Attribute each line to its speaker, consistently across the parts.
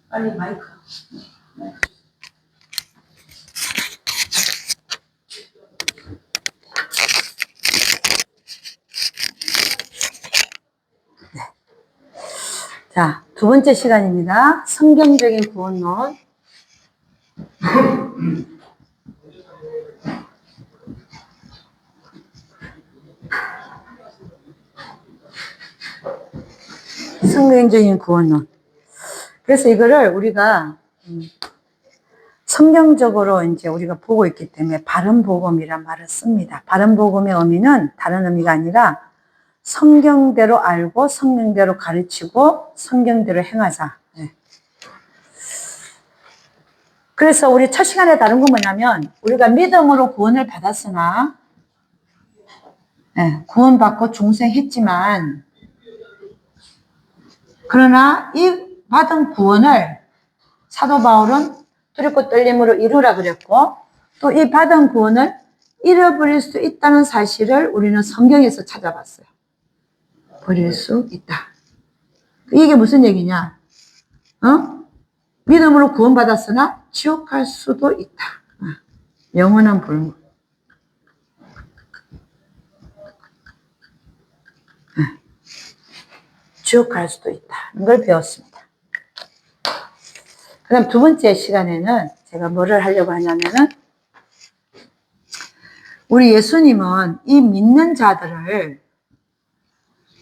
Speaker 1: 빨리 마이크. 자, 두 번째 시간입니다. 성경적인 구원론. 성경적인 구원론. 그래서 이거를 우리가 성경적으로 이제 우리가 보고 있기 때문에 바른 복음이란 말을 씁니다. 바른 복음의 의미는 다른 의미가 아니라 성경대로 알고 성경대로 가르치고 성경대로 행하자. 그래서 우리 첫 시간에 다룬 건 뭐냐면 우리가 믿음으로 구원을 받았으나 구원받고 중생했지만 그러나 이 받은 구원을 사도 바울은 두렵고 떨림으로 이루라 그랬고 또 이 받은 구원을 잃어버릴 수 있다는 사실을 우리는 성경에서 찾아봤어요. 버릴 수 있다. 이게 무슨 얘기냐? 믿음으로 구원받았으나 지옥 갈 수도 있다. 영원한 불문. 지옥 갈 수도 있다. 이걸 배웠습니다. 그 다음 두 번째 시간에는 제가 뭐를 하려고 하냐면은 우리 예수님은 이 믿는 자들을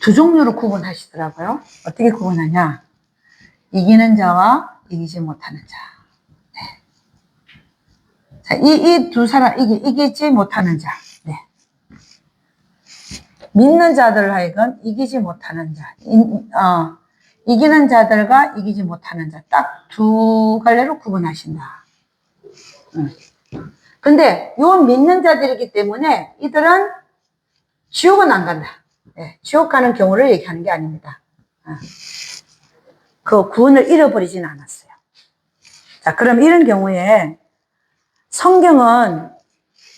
Speaker 1: 두 종류로 구분하시더라고요. 어떻게 구분하냐? 이기는 자와 이기지 못하는 자. 네. 자, 이 두 사람, 이기지 못하는 자. 네. 믿는 자들을 하여금 이기지 못하는 자. 이기는 자들과 이기지 못하는 자. 딱 두 갈래로 구분하신다. 근데 요 믿는 자들이기 때문에 이들은 지옥은 안 간다. 네. 지옥 가는 경우를 얘기하는 게 아닙니다. 그 구원을 잃어버리진 않았어요. 자, 그럼 이런 경우에 성경은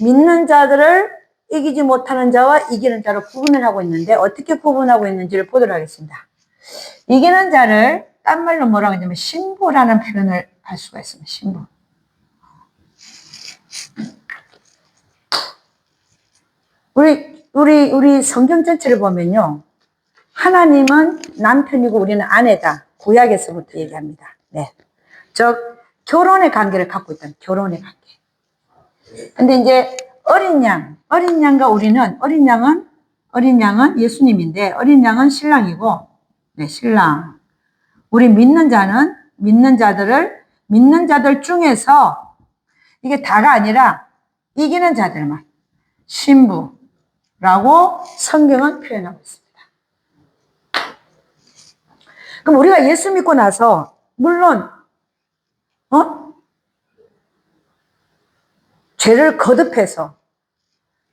Speaker 1: 믿는 자들을 이기지 못하는 자와 이기는 자로 구분을 하고 있는데 어떻게 구분하고 있는지를 보도록 하겠습니다. 이기는 자를 딴 말로 뭐라고 하냐면 신부라는 표현을 할 수가 있습니다. 신부. 우리 성경 전체를 보면요. 하나님은 남편이고 우리는 아내다. 구약에서부터 얘기합니다. 네. 즉, 결혼의 관계를 갖고 있다는 결혼의 관계. 근데 이제 어린 양과 우리는, 어린 양은 예수님인데, 어린 양은 신랑이고, 네, 신랑. 우리 믿는 자들 중에서, 이게 다가 아니라, 이기는 자들만, 신부라고 성경은 표현하고 있습니다. 그럼 우리가 예수 믿고 나서, 물론, 죄를 거듭해서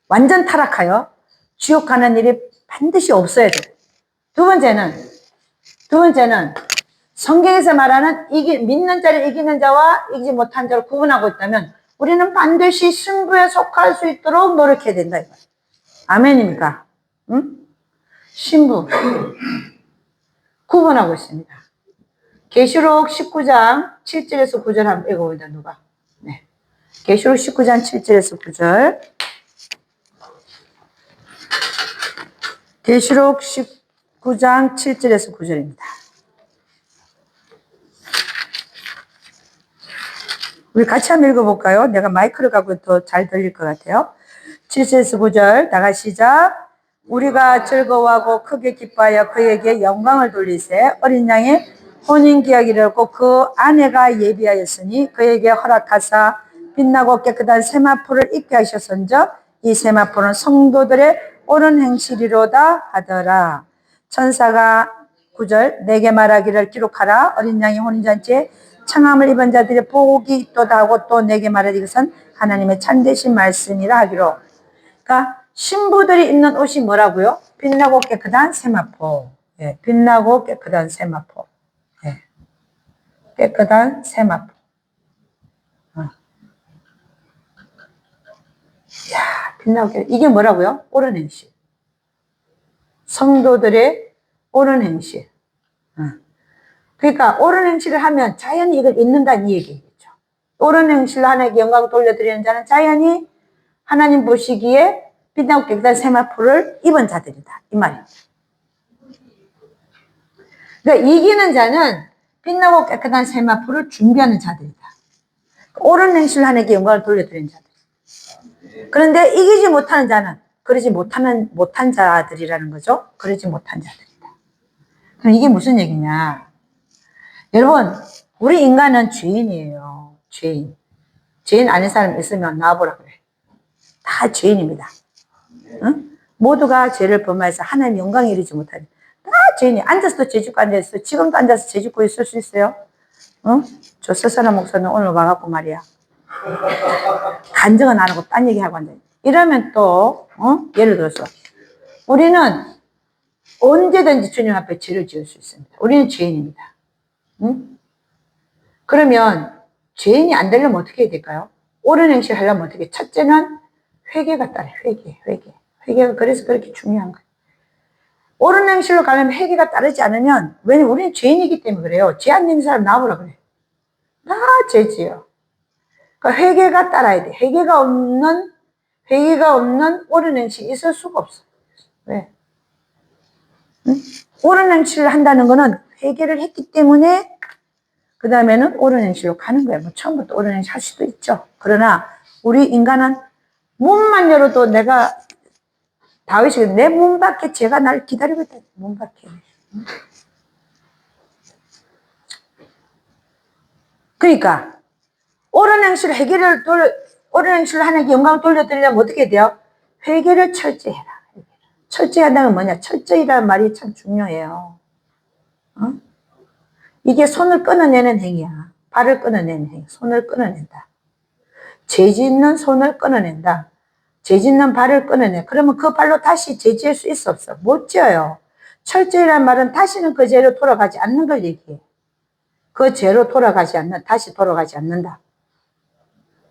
Speaker 1: 완전 타락하여 지옥 가는 일이 반드시 없어야 돼요. 두 번째는 성경에서 말하는 믿는 자를 이기는 자와 이기지 못한 자를 구분하고 있다면 우리는 반드시 신부에 속할 수 있도록 노력해야 된다. 이거예요. 아멘입니까? 응? 신부 구분하고 있습니다. 계시록 19장 7절에서 9절 한번 읽어봅니다. 누가? 네. 계시록 19장 7절에서 9절. 계시록 19장 7절에서 9절입니다. 우리 같이 한번 읽어볼까요? 내가 마이크를 갖고 더 잘 들릴 것 같아요. 7절에서 9절 다 같이 시작. 우리가 즐거워하고 크게 기뻐하여 그에게 영광을 돌리세 어린 양의 혼인기약이 이르렀고 그 아내가 예비하였으니 그에게 허락하사 빛나고 깨끗한 세마포를 입게 하셨은즉 이 세마포는 성도들의 옳은 행실이로다 하더라. 천사가 9절 내게 말하기를 기록하라. 어린 양의 혼인잔치에 청함을 입은 자들의 복이 있도다 하고 또 내게 말하되 이것은 하나님의 참되신 말씀이라 하기로. 그러니까 신부들이 입는 옷이 뭐라고요? 빛나고 깨끗한 세마포. 예, 빛나고 깨끗한 세마포. 예, 깨끗한 세마포. 이야, 빛나고 깨끗한. 이게 뭐라고요? 옳은 행실. 성도들의 옳은 행실. 그러니까 옳은 행실을 하면 자연히 이걸 잊는다는 이 얘기겠죠. 옳은 행실로 하나님께 영광을 돌려드리는 자는 자연히 하나님 보시기에 빛나고 깨끗한 세마포를 입은 자들이다. 이 말입니다. 그러니까 이기는 자는 빛나고 깨끗한 세마포를 준비하는 자들이다. 옳은 행실로 하나님께 영광을 돌려드리는 자들. 그런데 이기지 못하는 자는 그러지 못한 자들이라는 거죠. 그러지 못한 자들이다. 그럼 이게 무슨 얘기냐? 여러분, 우리 인간은 죄인이에요. 죄인. 죄인 아닌 사람 있으면 나와보라 그래. 다 죄인입니다. 응? 모두가 죄를 범하여서 하나님 영광에 이르지 못하니 다 죄인이. 앉아서도 죄 짓고 앉아있어. 지금도 앉아서 죄 짓고 있을 수 있어요? 어? 저 서사람 목사는 오늘 와갖고 말이야. 간증은 안 하고 딴 얘기하고 앉아. 이러면 또 예를 들어서 우리는 언제든지 주님 앞에 죄를 지을 수 있습니다. 우리는 죄인입니다. 응? 그러면 죄인이 안 되려면 어떻게 해야 될까요? 옳은 행실 하려면 어떻게? 첫째는 회개가 따라. 회개가 그래서 그렇게 중요한 거예요. 옳은 행실로 가려면 회개가 따르지 않으면, 왜냐면 우리는 죄인이기 때문에 그래요. 죄 안 있는 사람 나오라 그래. 다 죄지요. 그러니까 회개가 따라야 돼. 회개가 없는 옳은 행실이 있을 수가 없어. 왜? 응? 옳은 행실을 한다는 거는 회개를 했기 때문에 그 다음에는 옳은 행실로 가는 거예요. 뭐 처음부터 옳은 행실 할 수도 있죠. 그러나 우리 인간은 문만 열어도 내가 다윗이 내 문 밖에 죄가 날 기다리고 있다. 문 밖에. 그러니까 옳은 행실 옳은 행실을 하나님께 영광을 돌려드리려면 어떻게 돼요? 회개를 철저히 해라. 철저히 한다는 건 뭐냐? 철저히라는 말이 참 중요해요. 이게 손을 끊어내는 행위야. 발을 끊어내는 행위. 손을 끊어낸다. 죄 짓는 손을 끊어낸다. 죄 짓는 발을 끊어내. 그러면 그 발로 다시 죄 지을 수 있어 없어? 못 지어요. 철저히란 말은 다시는 그 죄로 돌아가지 않는 걸 얘기해. 그 죄로 다시 돌아가지 않는다.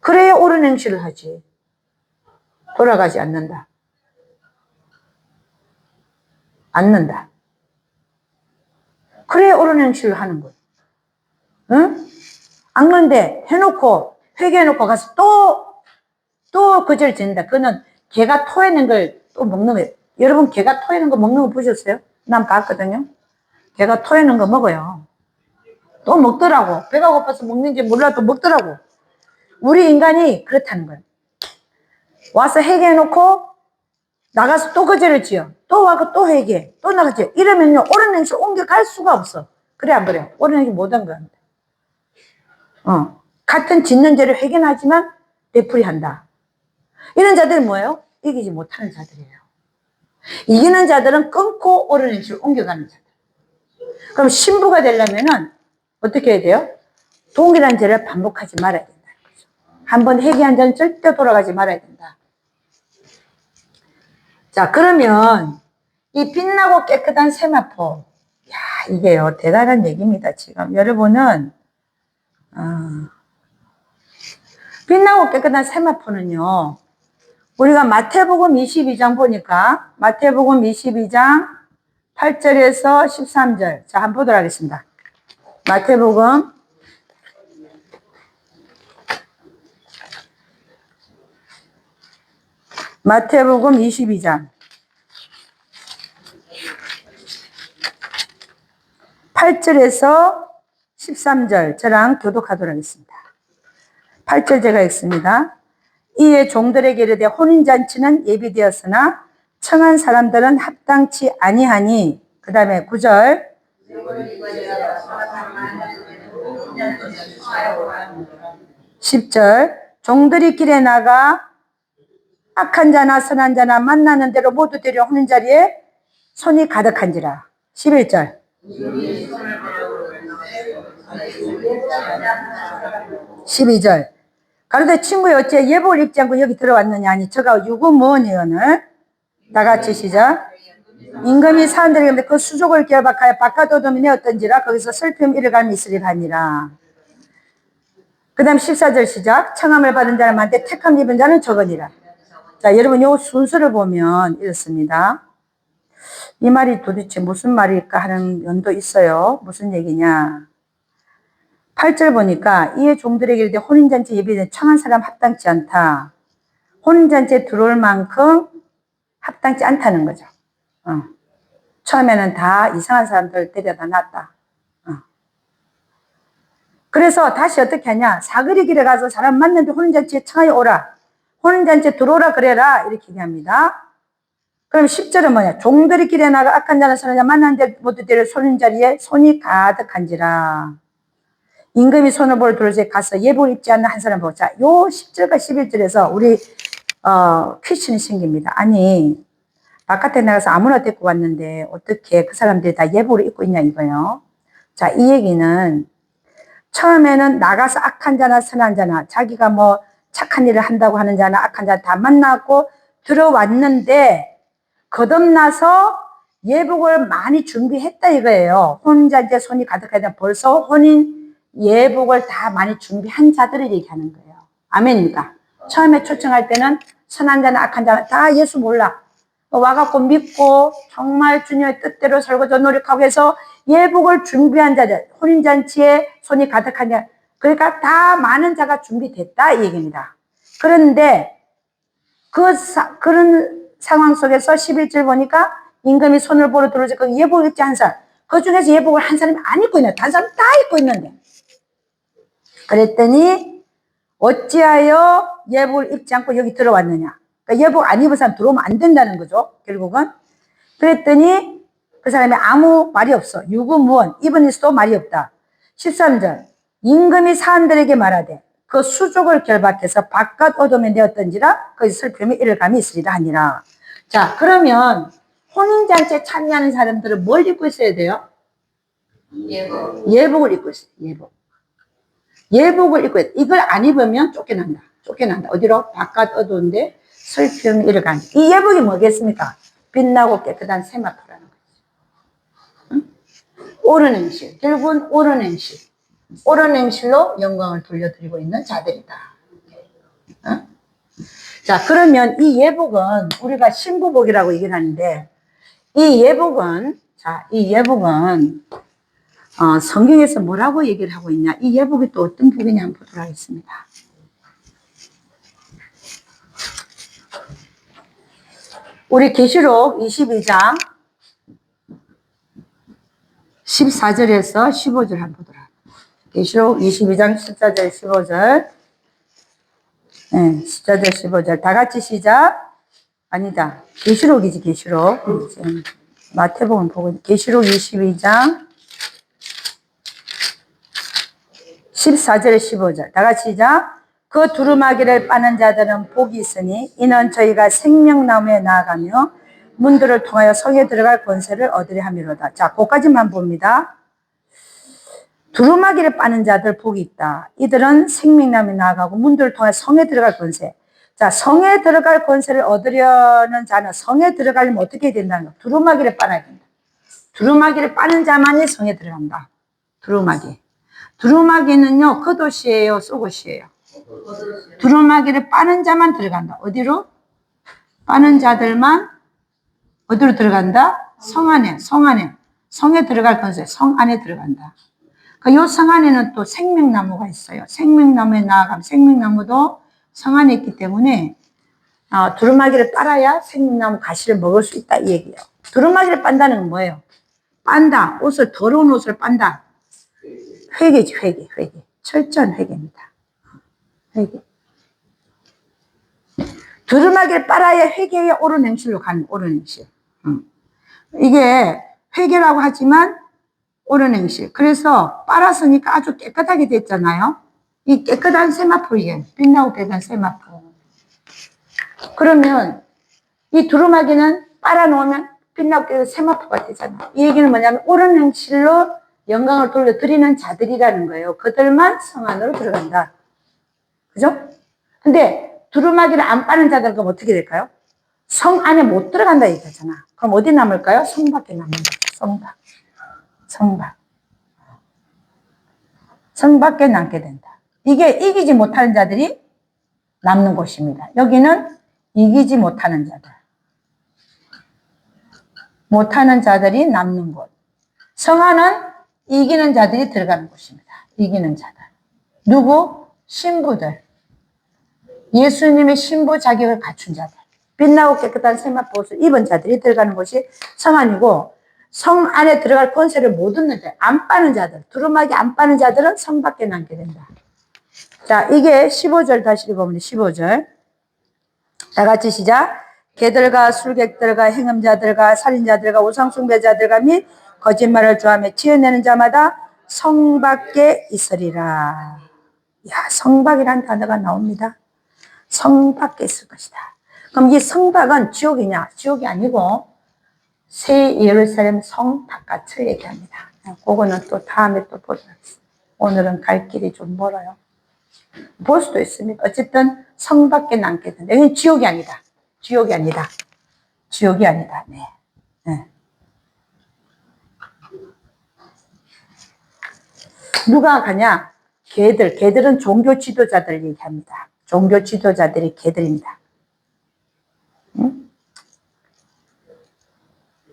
Speaker 1: 그래야 옳은 행실을 하지. 돌아가지 않는다. 그래야 옳은 행실을 하는 거예요. 응? 안 그런데 회개해놓고 가서 또 그 죄를 짓는다. 그거는 개가 토해낸 걸 또 먹는 거예요. 여러분, 개가 토해낸 거 먹는 거 보셨어요? 난 봤거든요. 개가 토해낸 거 먹어요. 또 먹더라고. 배가 고파서 먹는지 몰라도 먹더라고. 우리 인간이 그렇다는 거예요. 와서 회개해놓고 나가서 또 그 죄를 지어. 또 와서 또 회개해. 또 나가지. 이러면요, 옳은 행실 옮겨갈 수가 없어. 그래, 안 그래요? 옳은 행실 못한 거야. 같은 짓는 죄를 회개하지만 되풀이한다. 이런 자들은 뭐예요? 이기지 못하는 자들이에요. 이기는 자들은 끊고 옳은 행실을 옮겨가는 자들. 그럼 신부가 되려면은 어떻게 해야 돼요? 동일한 죄를 반복하지 말아야 된다는 거죠. 한번 회개한 자는 절대 돌아가지 말아야 된다. 자, 그러면 이 빛나고 깨끗한 세마포, 이게요 대단한 얘기입니다. 지금 여러분은 빛나고 깨끗한 세마포는요, 우리가 마태복음 22장 보니까 마태복음 22장 8절에서 13절, 자 한번 보도록 하겠습니다. 마태복음 22장 8절에서 13절 저랑 교독하도록 하겠습니다. 8절 제가 읽습니다. 이에 종들에게 이르되 혼인잔치는 예비되었으나 청한 사람들은 합당치 아니하니, 그 다음에 9절 10절 종들이 길에 나가 악한 자나 선한 자나 만나는 대로 모두 데려 혼인 자리에 손이 가득한지라. 11절 12절 가로되 친구여 어찌 예복을 입지 않고 여기 들어왔느냐 하니 저가 유구무원이 오늘 다같이 시작. 임금이 사람들에게 그 수족을 결박하여 바깥오돔이 내었던지라 거기서 슬픔 이르감이 있으리라 하니라. 그 다음 14절 시작. 청함을 받은 자람한테 택함 입은 자는 적으니라. 자, 여러분 요 순서를 보면 이렇습니다. 이 말이 도대체 무슨 말일까 하는 면도 있어요. 무슨 얘기냐. 8절 보니까 이에 종들에게 이르되 혼인잔치 예비된 청한 사람 합당치 않다. 혼인잔치에 들어올 만큼 합당치 않다는 거죠. 처음에는 다 이상한 사람들 데려다 놨다. 그래서 다시 어떻게 하냐. 사거리 길에 가서 사람 만났는데 혼인잔치에 청하여 오라. 혼인잔치에 들어오라 그래라. 이렇게 얘기합니다. 그럼 10절은 뭐냐. 종들이 길에 나가 악한 자나 선한 자 만났는데 모두 데려 손인 자리에 손이 가득한지라. 임금이 손을 보러 들어서 가서 예복을 입지 않는 한 사람 보고. 자, 요 10절과 11절에서 우리 퀴즈는 생깁니다. 아니 바깥에 나가서 아무나 데리고 왔는데 어떻게 그 사람들이 다 예복을 입고 있냐 이거요. 자, 이 얘기는 처음에는 나가서 악한 자나 선한 자나 자기가 뭐 착한 일을 한다고 하는 자나 악한 자 다 만나고 들어왔는데 거듭나서 예복을 많이 준비했다 이거예요. 혼인잔치에 손이 가득하다. 벌써 혼인 예복을 다 많이 준비한 자들을 얘기하는 거예요. 아멘입니까? 처음에 초청할 때는 선한 자나 악한 자나 다 예수 몰라. 와갖고 믿고 정말 주님의 뜻대로 설거지 노력하고 해서 예복을 준비한 자들, 혼인잔치에 손이 가득한 자, 그러니까 다 많은 자가 준비됐다 이 얘기입니다. 그런데 그런 상황 속에서 11절 보니까 임금이 손을 보러 들어오지 그 예복을 입지 한 사람, 그 중에서 예복을 한 사람이 안 입고 있는, 다른 사람 다 입고 있는데 그랬더니 어찌하여 예복을 입지 않고 여기 들어왔느냐. 그러니까 예복 안 입은 사람 들어오면 안 된다는 거죠 결국은. 그랬더니 그 사람이 아무 말이 없어. 유구무원, 입은 있어도 말이 없다. 13절 임금이 사람들에게 말하되 그 수족을 결박해서 바깥 어둠에 내었던지라 거기서 슬픔이 이를 감이 있으리라 하니라. 자, 그러면 혼인잔치에 참여하는 사람들은 뭘 입고 있어야 돼요? 예복을 입고 있어요. 예복을 입고 있어요. 이걸 안 입으면 쫓겨난다. 어디로? 바깥 어두운데 슬픔이 이를 감이. 이 예복이 뭐겠습니까? 빛나고 깨끗한 세마포라는 거죠. 응? 옳은 행실. 결국은 옳은 행실. 옳은 행실로 영광을 돌려드리고 있는 자들이다. 어? 자, 그러면 이 예복은 우리가 신부복이라고 얘기를 하는데 이 예복은 성경에서 뭐라고 얘기를 하고 있냐. 이 예복이 또 어떤 복이냐 한번 보도록 하겠습니다. 우리 계시록 22장 14절에서 15절 한번 보도록 합니다. 계시록 22장 14절 15절. 네, 14절 15절 다 같이 시작. 아니다, 계시록이지. 계시록. 마태복음 보고 계시록 22장 14절 15절 다 같이 시작. 그 두루마기를 빠는 자들은 복이 있으니 이는 저희가 생명나무에 나아가며 문들을 통하여 성에 들어갈 권세를 얻으려 함이로다. 자, 거기까지만 봅니다. 두루마기를 빠는 자들 복이 있다. 이들은 생명나무에 나아가고 문들을 통해 성에 들어갈 권세. 자, 성에 들어갈 권세를 얻으려는 자는 성에 들어가려면 어떻게 된다는 거? 두루마기를 빠야 된다. 두루마기를 빠는 자만이 성에 들어간다. 두루마기는요, 겉옷이에요, 속옷이에요? 두루마기를 빠는 자만 들어간다. 어디로? 빠는 자들만 어디로 들어간다? 성 안에. 성에 들어갈 권세, 성 안에 들어간다. 요 성 안에는 또 생명나무가 있어요. 생명나무에 나아가면 생명나무도 성 안에 있기 때문에 두루마기를 빨아야 생명나무 가시를 먹을 수 있다 이 얘기예요. 두루마기를 빤다는 건 뭐예요? 빤다. 더러운 옷을 빤다. 회개지, 회개. 철저한 회개입니다. 회개. 두루마기를 빨아야 회개의 옳은 행실로 가는 옳은 행실. 이게 회개라고 하지만 옳은 행실. 그래서 빨았으니까 아주 깨끗하게 됐잖아요. 이 깨끗한 세마포이게 빛나고 깨끗한 세마포. 그러면 이 두루마기는 빨아놓으면 빛나고 깨끗한 세마포가 되잖아요. 이 얘기는 뭐냐면 옳은 행실로 영광을 돌려드리는 자들이라는 거예요. 그들만 성 안으로 들어간다. 그죠? 근데 두루마기를 안 빠는 자들은 그럼 어떻게 될까요? 성 안에 못 들어간다 얘기하잖아. 그럼 어디 남을까요? 성 밖에 남는 거죠. 성 밖에 남게 된다. 이게 이기지 못하는 자들이 남는 곳입니다. 여기는 이기지 못하는 자들이 남는 곳. 성 안은 이기는 자들이 들어가는 곳입니다. 이기는 자들. 누구? 신부들. 예수님의 신부 자격을 갖춘 자들. 빛나고 깨끗한 세마포 옷을 입은 자들이 들어가는 곳이 성 안이고, 성 안에 들어갈 권세를 못 얻는 자, 안 빠는 자들, 두루마기 안 빠는 자들은 성 밖에 남게 된다. 자, 이게 15절 다시 읽어보면 15절. 다 같이 시작. 개들과 술객들과 행음자들과 살인자들과 우상숭배자들과 및 거짓말을 좋아하며 지어내는 자마다 성 밖에 있으리라. 야, 성 밖이라는 단어가 나옵니다. 성 밖에 있을 것이다. 그럼 이 성 밖은 지옥이냐? 지옥이 아니고 새 예루살렘 성 바깥을 얘기합니다. 그거는 또 다음에 또 보도록 하겠습니다. 오늘은 갈 길이 좀 멀어요. 볼 수도 있습니다. 어쨌든 성 밖에 남게 된다. 이건 지옥이 아니다. 지옥이 아니다. 지옥이 아니다. 네. 네. 누가 가냐? 개들은 종교 지도자들 얘기합니다. 종교 지도자들이 개들입니다. 응?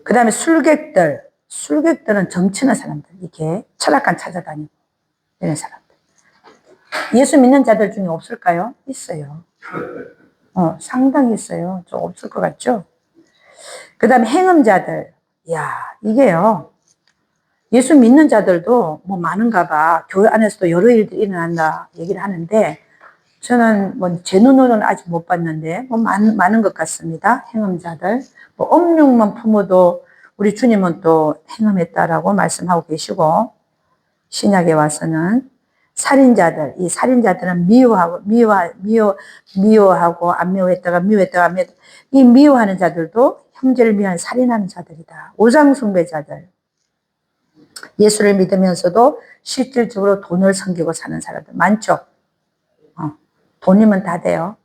Speaker 1: 그 다음에 술객들은 정치는 사람들. 이게 철학관 찾아다니고 이런 사람들. 예수 믿는 자들 중에 없을까요? 있어요. 상당히 있어요. 좀 없을 것 같죠? 그 다음에 행음자들. 야, 이게요. 예수 믿는 자들도 뭐 많은가 봐. 교회 안에서도 여러 일들이 일어난다 얘기를 하는데, 저는 뭐 제 눈으로는 아직 못 봤는데, 뭐 많은 것 같습니다. 행음자들. 뭐 엄육만 품어도 우리 주님은 또 행음했다라고 말씀하고 계시고, 신약에 와서는 살인자들, 이 살인자들은 미워하고 안 미워했다가 이 미워하는 자들도 형제를 미워하는 살인하는 자들이다. 우상숭배자들, 예수를 믿으면서도 실질적으로 돈을 섬기고 사는 사람들 많죠. 돈이면 다 돼요.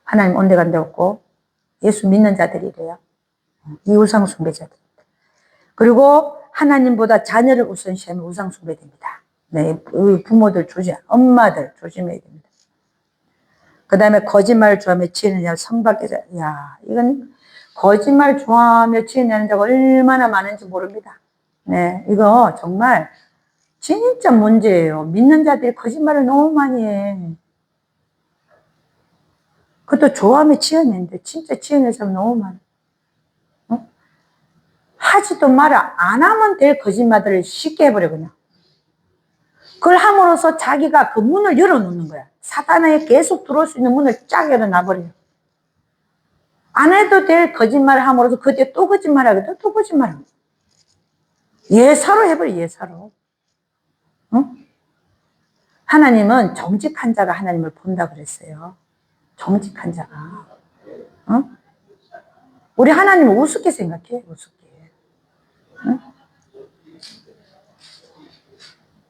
Speaker 1: 하나님 온데간데 없고 예수 믿는 자들이래요. 이 우상숭배자들. 그리고 하나님보다 자녀를 우선시하면 우상숭배됩니다. 네, 부모들 엄마들 조심해야 됩니다. 그 다음에 거짓말을 좋아하며 지어내는 성 밖에, 야, 이건 거짓말 좋아하며 지어내는 자가 얼마나 많은지 모릅니다. 네, 이거 정말 진짜 문제예요. 믿는 자들이 거짓말을 너무 많이 해. 그것도 좋아하며 지어내는데 진짜 지어낼 사람 너무 많아. 하지도 마라. 안 하면 될 거짓말들을 쉽게 해버려 그냥. 그걸 함으로써 자기가 그 문을 열어놓는 거야. 사단에 계속 들어올 수 있는 문을 쫙 열어놔버려요. 안 해도 될 거짓말을 함으로써 그 뒤에 또 거짓말하거든. 또 거짓말하고. 예사로 해버려. 예사로. 하나님은 정직한 자가 하나님을 본다 그랬어요. 정직한 자가. 우리 하나님은 우습게 생각해. 우습게.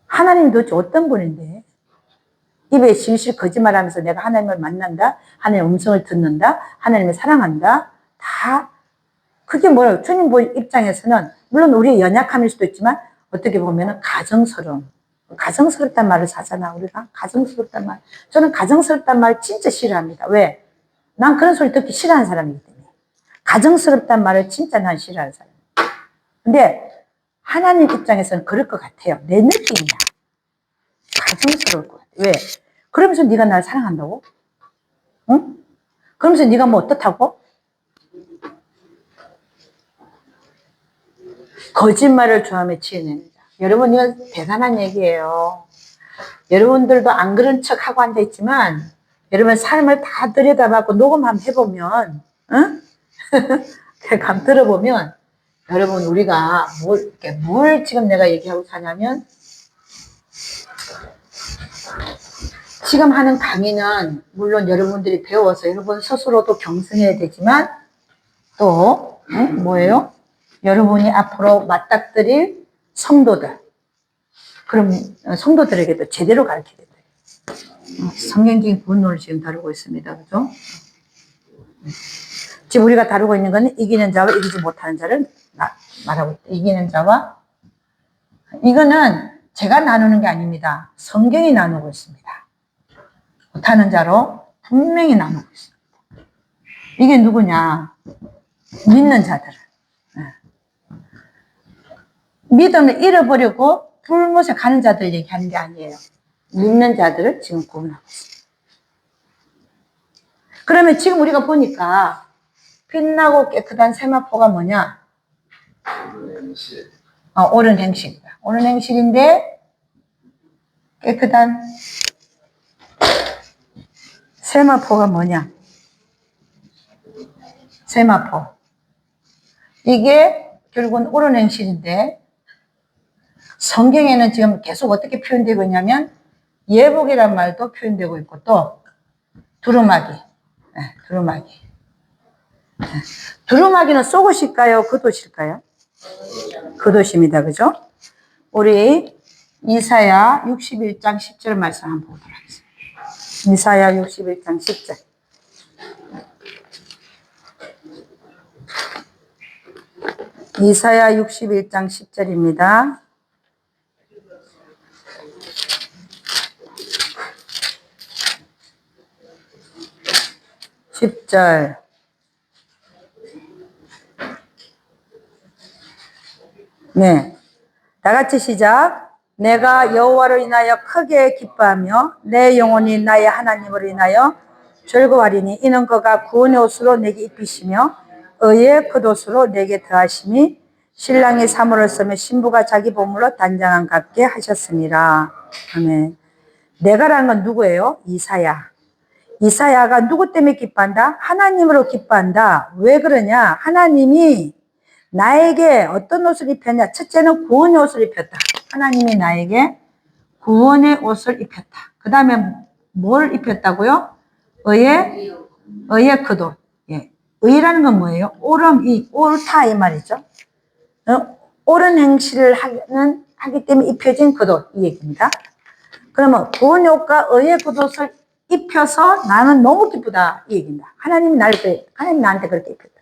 Speaker 1: 하나님 도대체 어떤 분인데 입에 실실 거짓말하면서 내가 하나님을 만난다, 하나님의 음성을 듣는다, 하나님을 사랑한다, 다 그게 뭐예요? 주님 입장에서는 물론 우리의 연약함일 수도 있지만 어떻게 보면 가정스럽단 말을 사잖아. 우리가 가정스럽단 말. 저는 가정스럽단 말 진짜 싫어합니다. 왜? 난 그런 소리 듣기 싫어하는 사람이기 때문에. 가정스럽단 말을 진짜 난 싫어하는 사람이에요. 근데 하나님 입장에서는 그럴 것 같아요. 내 느낌이야. 가정스러울 것 같아. 왜? 그러면서 네가 날 사랑한다고? 응? 그러면서 네가 뭐 어떻다고? 거짓말을 좋아하며 지어냅니다. 여러분, 이건 대단한 얘기예요. 여러분들도 안 그런 척하고 앉아있지만 여러분 삶을 다 들여다봤고 녹음 한번 해보면, 응? 감 들어보면 여러분 우리가 뭘 지금 내가 얘기하고 사냐면, 지금 하는 강의는 물론 여러분들이 배워서 여러분 스스로도 경성해야 되지만 또 뭐예요? 여러분이 앞으로 맞닥뜨릴 성도들, 그럼 성도들에게도 제대로 가르쳐야 된다. 성경적인 구원론을 지금 다루고 있습니다. 그죠? 지금 우리가 다루고 있는 것은 이기는 자와 이기지 못하는 자를 말하고 있다. 이기는 자와, 이거는 제가 나누는 게 아닙니다. 성경이 나누고 있습니다. 못하는 자로 분명히 나누고 있습니다. 이게 누구냐? 믿는 자들. 믿음을 잃어버리고 불못에 가는 자들 얘기하는 게 아니에요. 믿는 자들을 지금 구원하고 있어요. 그러면 지금 우리가 보니까 빛나고 깨끗한 세마포가 뭐냐? 옳은 행실이다. 옳은 행실인데 깨끗한 세마포가 뭐냐? 세마포. 이게 결국은 옳은 행실인데 성경에는 지금 계속 어떻게 표현되고 있냐면 예복이란 말도 표현되고 있고 또 두루마기. 두루마기. 두루마기는 속옷일까요? 겉옷일까요? 겉옷입니다. 그죠? 우리 이사야 61장 10절 말씀 한번 보도록 하겠습니다. 이사야 61장 10절. 이사야 61장 10절입니다. 네. 다 같이 시작. 내가 여호와로 인하여 크게 기뻐하며 내 영혼이 나의 하나님으로 인하여 즐거워하리니 이는 그가 구원의 옷으로 내게 입히시며 의의 겉옷으로 내게 더하심이 신랑이 사물을 쓰며 신부가 자기 보물로 단장한 같게 하셨습니다. 아멘. 내가라는 건 누구예요? 이사야. 이사야가 누구 때문에 기뻐한다? 하나님으로 기뻐한다. 왜 그러냐? 하나님이 나에게 어떤 옷을 입혔냐? 첫째는 구원의 옷을 입혔다. 하나님이 나에게 구원의 옷을 입혔다. 그 다음에 뭘 입혔다고요? 의의 겉옷. 예. 의라는 건 뭐예요? 옳다 이 말이죠. 옳은 행실을 하기 때문에 입혀진 겉옷 이 얘기입니다. 그러면 구원의 옷과 의의 겉옷을 입혀서 나는 너무 기쁘다 이 얘기입니다. 하나님 나한테 그렇게 입혔다.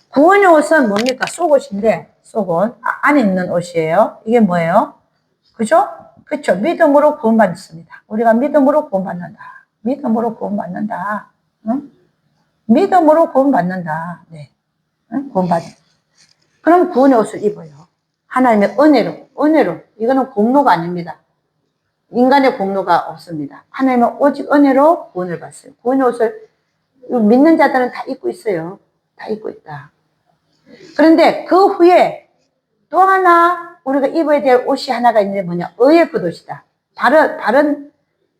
Speaker 1: 구원의 옷은 뭡니까? 속옷인데 속옷 안에 있는 옷이에요. 이게 뭐예요? 그죠? 그렇죠. 믿음으로 구원받습니다. 우리가 믿음으로 구원받는다. 믿음으로 구원받는다. 응? 믿음으로 구원받는다. 네. 응? 구원받는. 그럼 구원의 옷을 입어요. 하나님의 은혜로. 이거는 공로가 아닙니다. 인간의 공로가 없습니다. 하나님은 오직 은혜로 구원을 받어요. 구원의 옷을 믿는 자들은 다 입고 있어요. 다 입고 있다. 그런데 그 후에 또 하나 우리가 입어야 될 옷이 하나가 있는데 뭐냐? 의의 겉옷이다. 다른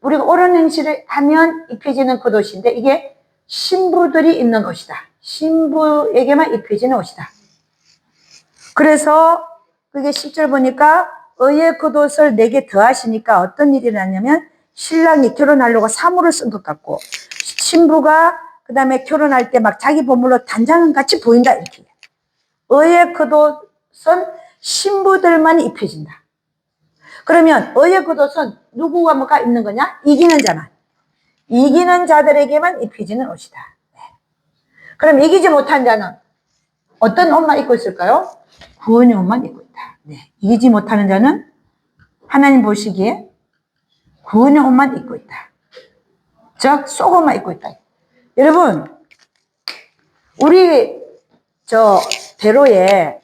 Speaker 1: 우리가 옳은 행실을 하면 입혀지는 겉옷인데 이게 신부들이 입는 옷이다. 신부에게만 입혀지는 옷이다. 그래서 그게 10절 보니까 의의 겉옷을 내게 더하시니까 어떤 일이 나냐면 신랑이 결혼하려고 사물을 쓴 것 같고 신부가 그 다음에 결혼할 때 막 자기 보물로 단장은 같이 보인다 이렇게. 의의 겉옷은 신부들만 입혀진다. 그러면 의의 겉옷은 누구가 뭐가 입는 거냐? 이기는 자만. 이기는 자들에게만 입혀지는 옷이다. 네. 그럼 이기지 못한 자는 어떤 옷만 입고 있을까요? 구원의 옷만 입고 있다. 네. 이기지 못하는 자는 하나님 보시기에 구원의 옷만 입고 있다. 즉 속옷만 입고 있다. 여러분 우리 대로에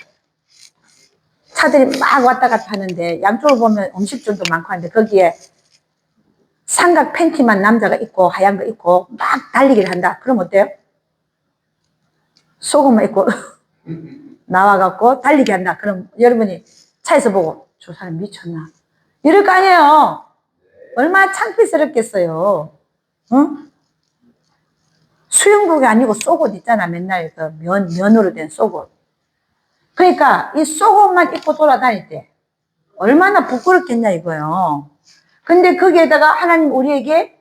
Speaker 1: 차들이 막 왔다 갔다 하는데 양쪽을 보면 음식점도 많고 하는데 거기에 삼각 팬티만 남자가 입고 하얀 거 입고 막 달리기를 한다. 그럼 어때요? 속옷만 입고 나와갖고 달리기 한다. 그럼 여러분이 차에서 보고 저 사람 미쳤나? 이럴 거 아니에요. 얼마나 창피스럽겠어요. 응? 수영복이 아니고 속옷 있잖아. 맨날 그 면으로 된 속옷. 그러니까 이 속옷만 입고 돌아다닐 때 얼마나 부끄럽겠냐 이거요. 근데 거기에다가 하나님 우리에게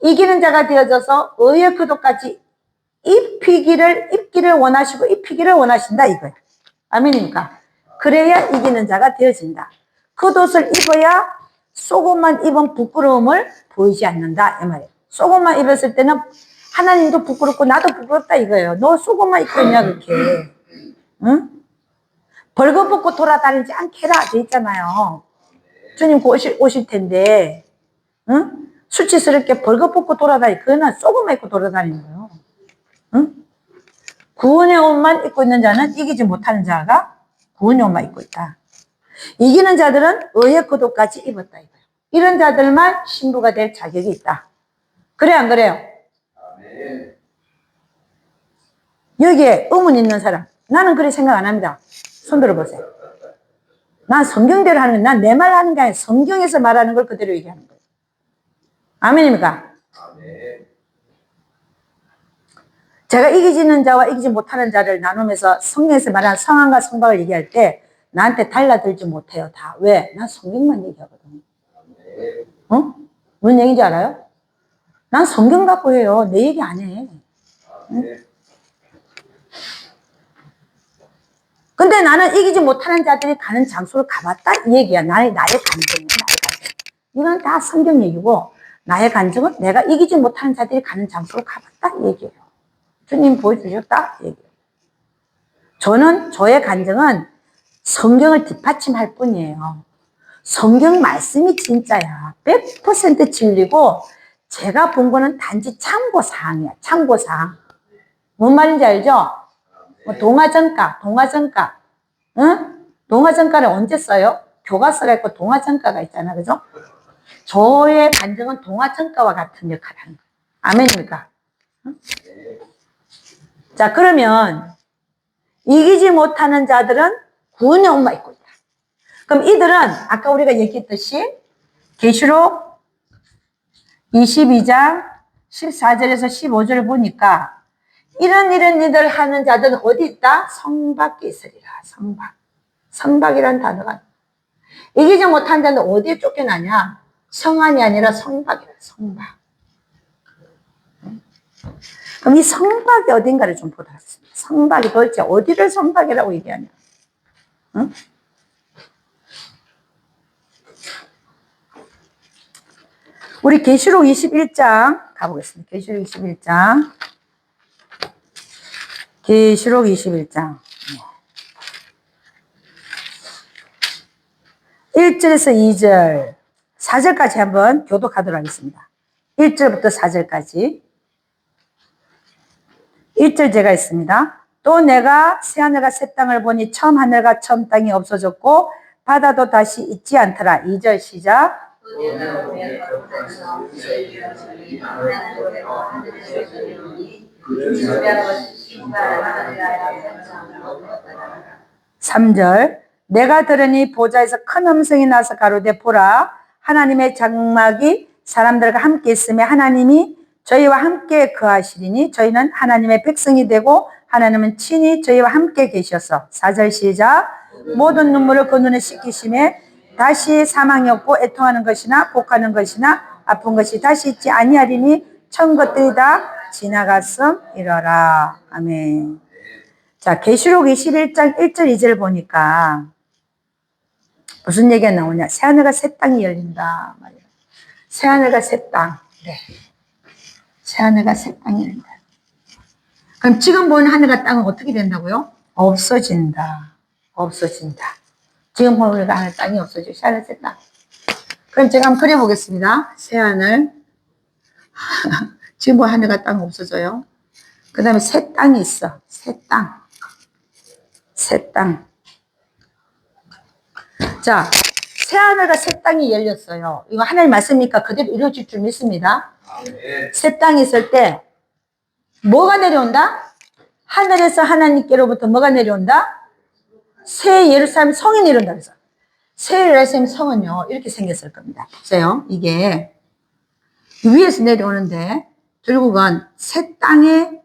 Speaker 1: 이기는 자가 되어져서 의의 겉옷까지 입기를 원하시고 입히기를 원하신다 이거야. 아멘입니까? 그래야 이기는 자가 되어진다. 겉옷을 입어야 속옷만 입은 부끄러움을 보이지 않는다 이 말이에요. 속옷만 입었을 때는 하나님도 부끄럽고 나도 부끄럽다 이거예요. 너 속옷만 입고 있냐 그렇게. 응? 벌거벗고 돌아다니지 않게라 돼 있잖아요. 주님 곧 오실 텐데 응? 수치스럽게 벌거벗고 그거는 속옷만 입고 돌아다니는 거예요. 응? 구원의 옷만 입고 있는 자는 이기지 못하는 자가 구원의 옷만 입고 있다. 이기는 자들은 의의 겉옷까지 입었다 이거예요. 이런 자들만 신부가 될 자격이 있다. 그래 안 그래요? 여기에 의문 있는 사람, 나는 그렇게 생각 안 합니다. 손 들어보세요. 난 성경대로 하는 거야. 난 내 말 하는 게 아니라 성경에서 말하는 걸 그대로 얘기하는 거예요. 아멘입니까? 제가 이기지는 자와 이기지 못하는 자를 나누면서 성경에서 말하는 성함과 성박을 얘기할 때 나한테 달라들지 못해요. 다. 왜? 난 성경만 얘기하거든요. 어? 무슨 얘기인지 알아요? 난 성경 갖고 해요. 내 얘기 안 해. 응? 근데 나는 이기지 못하는 자들이 가는 장소를 가봤다 이 얘기야. 나의 감정이야. 이건 다 성경 얘기고 나의 감정은 내가 이기지 못하는 자들이 가는 장소를 가봤다 이 얘기예요. 주님 보여주셨다 이 얘기예요. 저는 저의 감정은 성경을 뒷받침할 뿐이에요. 성경 말씀이 진짜야. 100% 진리고 제가 본 거는 단지 참고사항이야. 참고사항. 뭔 말인지 알죠? 동화전가. 응? 동화전가를 언제 써요? 교과서가 있고 동화전가가 있잖아. 그죠? 저의 감정은 동화전가와 같은 역할을 하는 거예요. 아멘입니까? 응? 자, 그러면 이기지 못하는 자들은 구원의 옷만 입고 있다. 그럼 이들은 아까 우리가 얘기했듯이 계시록 22장 14절에서 15절을 보니까 이런 일을 하는 자들은 어디 있다? 성 밖에 있으리라. 성박. 성박이라는 단어가 이기지 못한 자는 어디에 쫓겨나냐? 성 안이 아니라 성박이라. 성박. 그럼 이 성박이 어딘가를 좀 보도록 하겠습니다. 성박이 도대체 어디를 성박이라고 얘기하냐? 응? 우리 계시록 21장 가보겠습니다. 계시록 21장. 계시록 21장. 1절에서 2절, 4절까지 한번 교독하도록 하겠습니다. 1절부터 4절까지. 1절 제가 있습니다. 또 내가 새하늘과 새 땅을 보니 처음 하늘과 처음 땅이 없어졌고 바다도 다시 있지 않더라. 2절 시작. 3절 내가 들으니 보좌에서 큰 음성이 나서 가로되 보라 하나님의 장막이 사람들과 함께 있으며 하나님이 저희와 함께 거하시리니 저희는 하나님의 백성이 되고 하나님은 친히 저희와 함께 계셔서 4절 시작 모든 눈물을 그 눈에 씻기심에 다시 사망이 없고 애통하는 것이나 복하는 것이나 아픈 것이 다시 있지 아니하리니 처음 것들이 다 지나갔음이러라. 아멘. 자, 계시록 21장 1절 2절 보니까 무슨 얘기가 나오냐? 새하늘과 새 땅이 열린다 말이야. 새하늘과 새 땅. 네. 새하늘과 새 땅이 열린다. 그럼 지금 보는 하늘과 땅은 어떻게 된다고요? 없어진다. 없어진다. 지금 보는 우리가 하늘 땅이 없어지고 새하늘 새 땅. 그럼 제가 한번 그려보겠습니다. 새하늘. 지금 보는 하늘과 땅은 없어져요. 그 다음에 새 땅이 있어. 새 땅. 새 땅. 자, 새하늘과 새 땅이 열렸어요. 이거 하나님 말씀이니까 그대로 이루어질 줄 믿습니다. 새 땅이 있을 때 뭐가 내려온다? 하늘에서 하나님께로부터 뭐가 내려온다? 새 예루살렘 성이 내려온다 그래서 새 예루살렘 성은요 이렇게 생겼을 겁니다. 보세요. 이게 위에서 내려오는데 결국은 새 땅의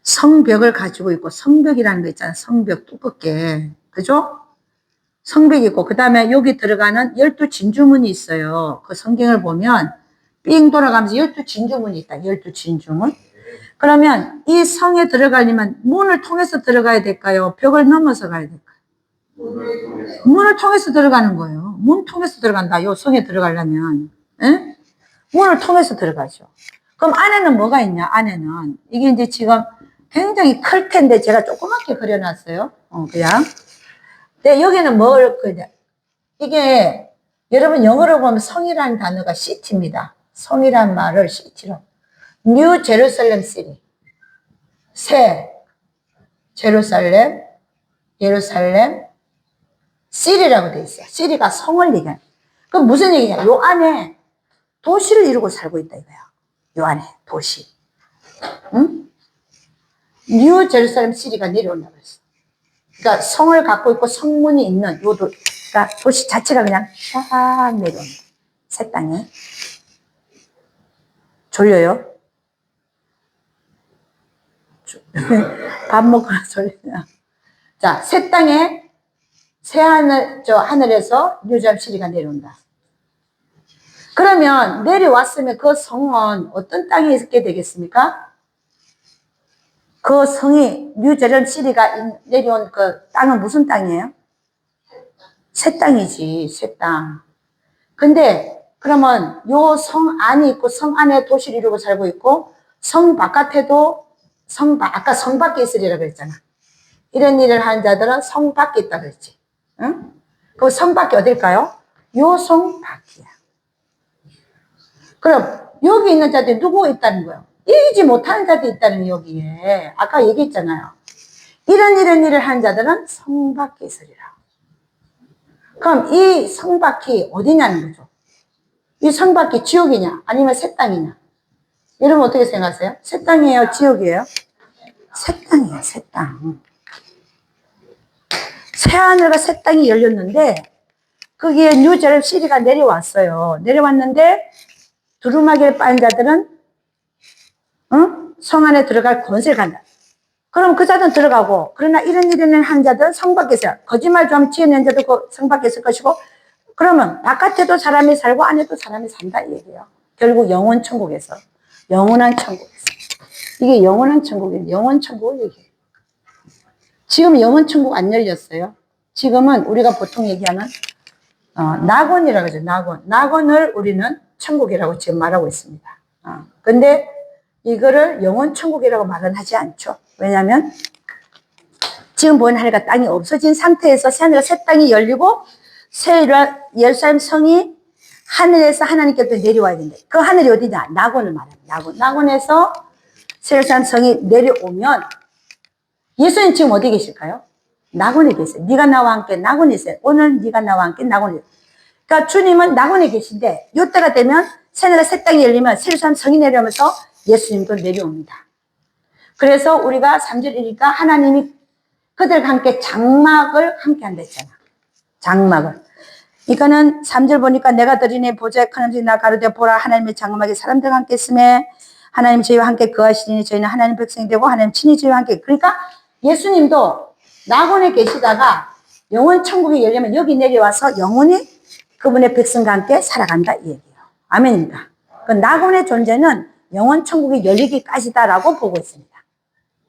Speaker 1: 성벽을 가지고 있고 성벽이라는 거 있잖아요. 성벽 두껍게. 그죠? 성벽이 있고 그 다음에 여기 들어가는 12진주문이 있어요. 그 성경을 보면 삥 돌아가면서 12진주문이 있다. 12진주문. 그러면 이 성에 들어가려면 문을 통해서 들어가야 될까요? 벽을 넘어서 가야 될까요? 문을 통해서 들어가는 거예요. 문 통해서 들어간다. 요 성에 들어가려면. 에? 문을 통해서 들어가죠. 그럼 안에는 뭐가 있냐? 안에는 이게 이제 지금 굉장히 클 텐데 제가 조그맣게 그려놨어요. 그냥. 근데 여기는 뭘 그냐? 이게 여러분 영어로 보면 성이라는 단어가 city입니다. 성이란 말을 city로. 뉴 제루살렘 시티. 새 제루살렘, 예루살렘, 시리라고 돼 있어요. 시리가 성을 얘기하는. 그럼 무슨 얘기냐? 요 안에 도시를 이루고 살고 있다 이거야. 요 안에 도시. 응? 뉴 제루살렘 시리가 내려온다고 했어. 그러니까 성을 갖고 있고 성문이 있는 그러니까 도시 자체가 그냥 쫙 내려온다. 새 땅에. 졸려요? 밥 먹거나 졸리냐? 자, 새 땅에 새 하늘, 하늘에서 뉴제루살렘 시리가 내려온다. 그러면 내려왔으면 그 성은 어떤 땅에 있게 되겠습니까? 그 성이 뉴제루살렘 시리가 내려온 그 땅은 무슨 땅이에요? 새 땅이지, 새 땅. 근데 그러면 요 성 안이 있고 성 안에 도시를 이루고 살고 있고 성 바깥에도 아까 성 밖에 있으리라 그랬잖아. 이런 일을 하는 자들은 성 밖에 있다 그랬지. 응? 그 성 밖에 어딜까요? 요 성 밖이야. 그럼 여기 있는 자들이 누구 있다는 거예요? 이기지 못하는 자들이 있다는 여기에. 아까 얘기했잖아요. 이런 일을 하는 자들은 성 밖에 있으리라. 그럼 이 성 밖이 어디냐는 거죠. 이 성 밖이 지옥이냐 아니면 새 땅이냐. 여러분 어떻게 생각하세요? 새 땅이에요? 지옥이에요? 새 땅이에요. 새 땅. 새 하늘과 새 땅이 열렸는데 거기에 뉴제루살렘 시리가 내려왔어요. 내려왔는데 두루마기를 빤 자들은 성 안에 들어갈 권세를 간다. 그럼 그 자들은 들어가고 그러나 이런 일을 하는 자들은 성 밖에 있어요. 거짓말 좀 지어낸 자도 그 성 밖에 있을 것이고 그러면 바깥에도 사람이 살고 안에도 사람이 산다 이 얘기예요. 결국 영원 천국에서 영원한 천국에서 이게 영원한 천국이에요. 영원 천국을 얘기해요. 지금 영원 천국 안 열렸어요. 지금은 우리가 보통 얘기하는 낙원이라고 하죠. 낙원을 우리는 천국이라고 지금 말하고 있습니다. 근데 이거를 영원 천국이라고 말은 하지 않죠. 왜냐하면 지금 보이는 하늘과 땅이 없어진 상태에서 새하늘과 새 땅이 열리고 새 예루살렘 성이 하늘에서 하나님께로 내려와야 된다. 그 하늘이 어디냐? 낙원을 말합니다. 낙원에서 새 예루살렘 성이 내려오면 예수님 지금 어디 계실까요? 낙원에 계세요. 네가 나와 함께 낙원에 있어요. 오늘 네가 나와 함께 낙원에 있어요. 그러니까 주님은 낙원에 계신데 이때가 되면 새하늘과 새 땅이 열리면 새 예루살렘 성이 내려오면서 예수님도 내려옵니다. 그래서 우리가 3절 1일까 하나님이 그들과 함께 장막을 함께 한다 했잖아. 장막을. 이거는 3절 보니까 내가 드리니 보좌의 큰 음식이 나 가로되 보라 하나님의 장막이 사람들과 함께 있음에 하나님 저희와 함께 거하시니 저희는 하나님 백성이 되고 하나님 친히 저희와 함께. 그러니까 예수님도 낙원에 계시다가 영원 천국이 열리면 여기 내려와서 영원히 그분의 백성과 함께 살아간다 이 얘기예요. 아멘입니다. 그 낙원의 존재는 영원 천국이 열리기까지다라고 보고 있습니다.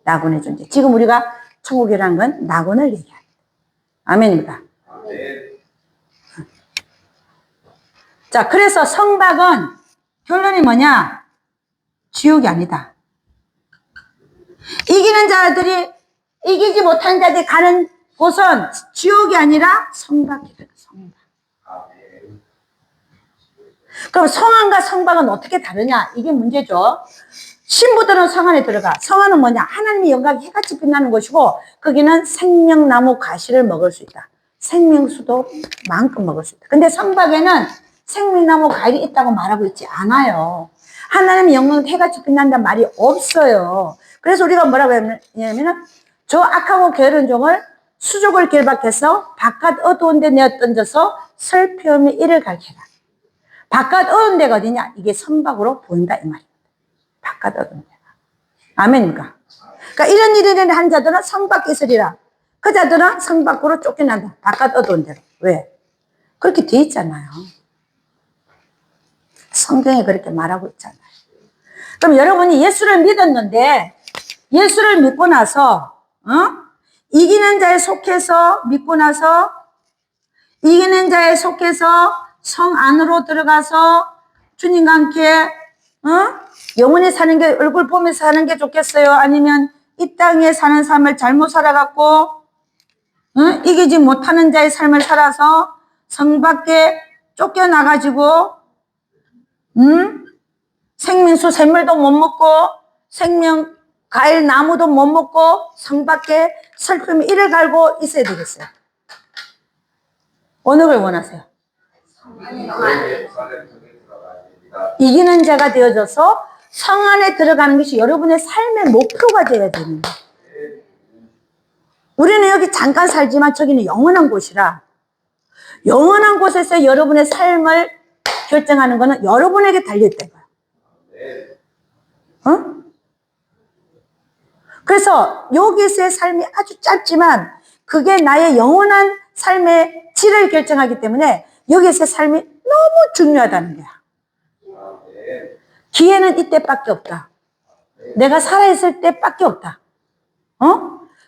Speaker 1: 낙원의 존재. 지금 우리가 천국이라는 건 낙원을 얘기합니다. 아멘입니다. 자, 그래서 성박은 결론이 뭐냐? 지옥이 아니다. 이기는 자들이 이기지 못한 자들이 가는 곳은 지옥이 아니라 성박이다. 성박. 그럼 성안과 성박은 어떻게 다르냐? 이게 문제죠. 신부들은 성 안에 들어가. 성 안은 뭐냐? 하나님의 영광이 해같이 빛나는 곳이고 거기는 생명나무 가시를 먹을 수 있다. 생명수도 마음껏 먹을 수 있다. 근데 성박에는 생명나무 과일이 있다고 말하고 있지 않아요. 하나님의 영광이 해같이 빛난다는 말이 없어요. 그래서 우리가 뭐라고 했냐면 저 악하고 게으른 종을 수족을 길박해서 바깥 어두운 데 내어 던져서 슬픔이 이를 가르쳐라. 바깥 어두운 데가 어디냐? 이게 선박으로 보인다 이 말입니다. 바깥 어두운 데가. 아멘입니까? 그러니까 이런 일을 한 자들은 성 밖에 있으리라. 그 자들은 성 밖으로 쫓겨난다. 바깥 어두운 데로. 왜? 그렇게 돼 있잖아요. 성경에 그렇게 말하고 있잖아요. 그럼 여러분이 예수를 믿었는데 예수를 믿고 나서 이기는 자에 속해서 믿고 나서 이기는 자에 속해서 성 안으로 들어가서 주님과 함께 영원히 사는 게 얼굴 보면서 사는 게 좋겠어요? 아니면 이 땅에 사는 삶을 잘못 살아갖고 이기지 못하는 자의 삶을 살아서 성 밖에 쫓겨나가지고 생명수 샘물도 못 먹고 생명 과일 나무도 못 먹고 성 밖에 슬픔이 이를 갈고 있어야 되겠어요. 어느 걸 원하세요? 이기는 자가 되어져서 성 안에 들어가는 것이 여러분의 삶의 목표가 되어야 되는 거예요. 우리는 여기 잠깐 살지만 저기는 영원한 곳이라, 영원한 곳에서 여러분의 삶을 결정하는 것은 여러분에게 달려있다 이거야. 어? 그래서 여기서의 삶이 아주 짧지만 그게 나의 영원한 삶의 질을 결정하기 때문에 여기서의 삶이 너무 중요하다는 거야. 기회는 이때밖에 없다. 내가 살아있을 때밖에 없다.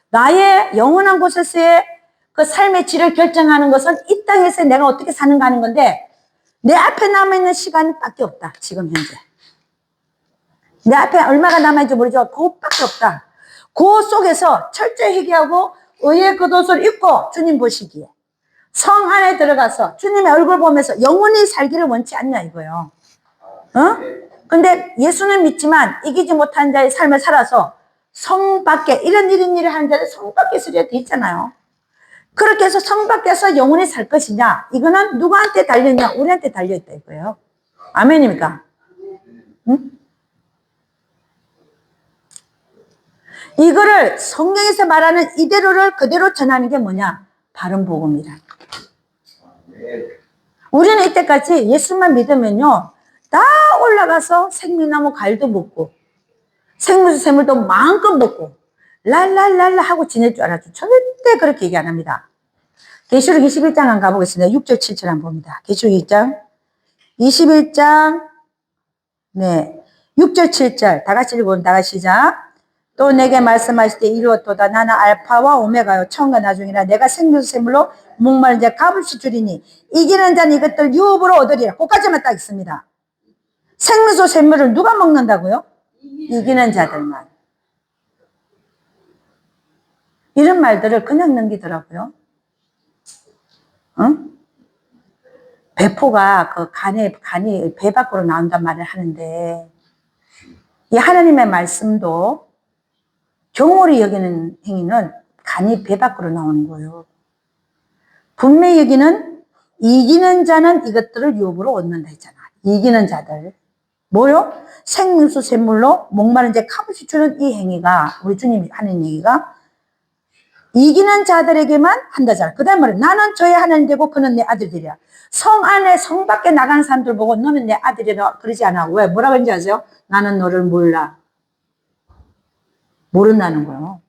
Speaker 1: 나의 영원한 곳에서의 그 삶의 질을 결정하는 것은 이 땅에서 내가 어떻게 사는가 하는 건데, 내 앞에 남아있는 시간밖에 없다. 지금 현재 내 앞에 얼마가 남아있는지 모르지만 그것밖에 없다. 그 속에서 철저히 회개하고 의의 겉옷을 입고 주님 보시기에 성 안에 들어가서 주님의 얼굴 보면서 영원히 살기를 원치 않냐 이거예요. 근데 예수는 믿지만 이기지 못한 자의 삶을 살아서 성 밖에 이런 일을 하는 자는 성 밖에 쓰려 돼 있잖아요. 그렇게 해서 성 밖에서 영원히 살 것이냐, 이거는 누구한테 달려있냐? 우리한테 달려있다 이거예요. 아멘입니까? 응? 이거를 성경에서 말하는 이대로를 그대로 전하는 게 뭐냐? 바른 복음이라. 우리는 이때까지 예수만 믿으면요, 다 올라가서 생명나무 과일도 먹고 생물도 마음껏 먹고 랄랄랄라 하고 지낼 줄 알았죠. 절대 그렇게 얘기 안 합니다. 계시록 21장 한번 가보겠습니다. 6절 7절 한번 봅니다. 계시록 2장 21장 네 6절 7절 다 같이 읽어봅니다. 시작. 또 내게 말씀하실 때 이루었도다. 나는 알파와 오메가요 처음과 나중이라. 내가 생명수 샘물로 목마른 자 값없이 주리니 이기는 자는 이것들 유업으로 얻으리라. 그까지만 딱 있습니다. 생명수 샘물을 누가 먹는다고요? 이기는 자들만. 이런 말들을 그냥 넘기더라고요. 응? 배포가 그 간이 배 밖으로 나온단 말을 하는데, 이 하나님의 말씀도 경홀히 여기는 행위는 간이 배 밖으로 나오는 거예요. 분명히 여기는 이기는 자는 이것들을 유업으로 얻는다 했잖아. 이기는 자들. 뭐요? 생명수 샘물로 목마른 자 값없이 주는 이 행위가, 우리 주님이 하는 얘기가 이기는 자들에게만 한다잖아. 그 다음 말은 나는 저의 하나님 되고 그는 내 아들들이야. 성 안에 성 밖에 나가는 사람들 보고 너는 내 아들이라 그러지 않아. 왜? 뭐라고 했는지 아세요? 나는 너를 몰라. 모른다는 거예요.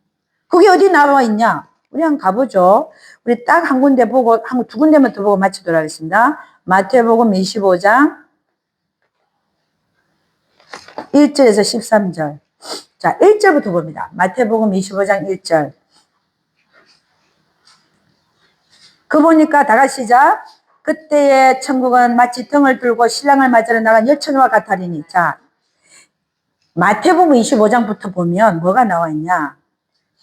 Speaker 1: 그게 어디 나와 있냐? 우리 한번 가보죠. 우리 딱 한 군데 보고, 두 군데만 더 보고 마치도록 하겠습니다. 마태복음 25장 1절에서 13절. 자, 1절부터 봅니다. 마태복음 25장 1절. 그 보니까 다 같이 시작. 그때의 천국은 마치 등을 들고 신랑을 맞으러 나간 여처녀와 같으리니. 자, 마태복음 25장부터 보면 뭐가 나와 있냐?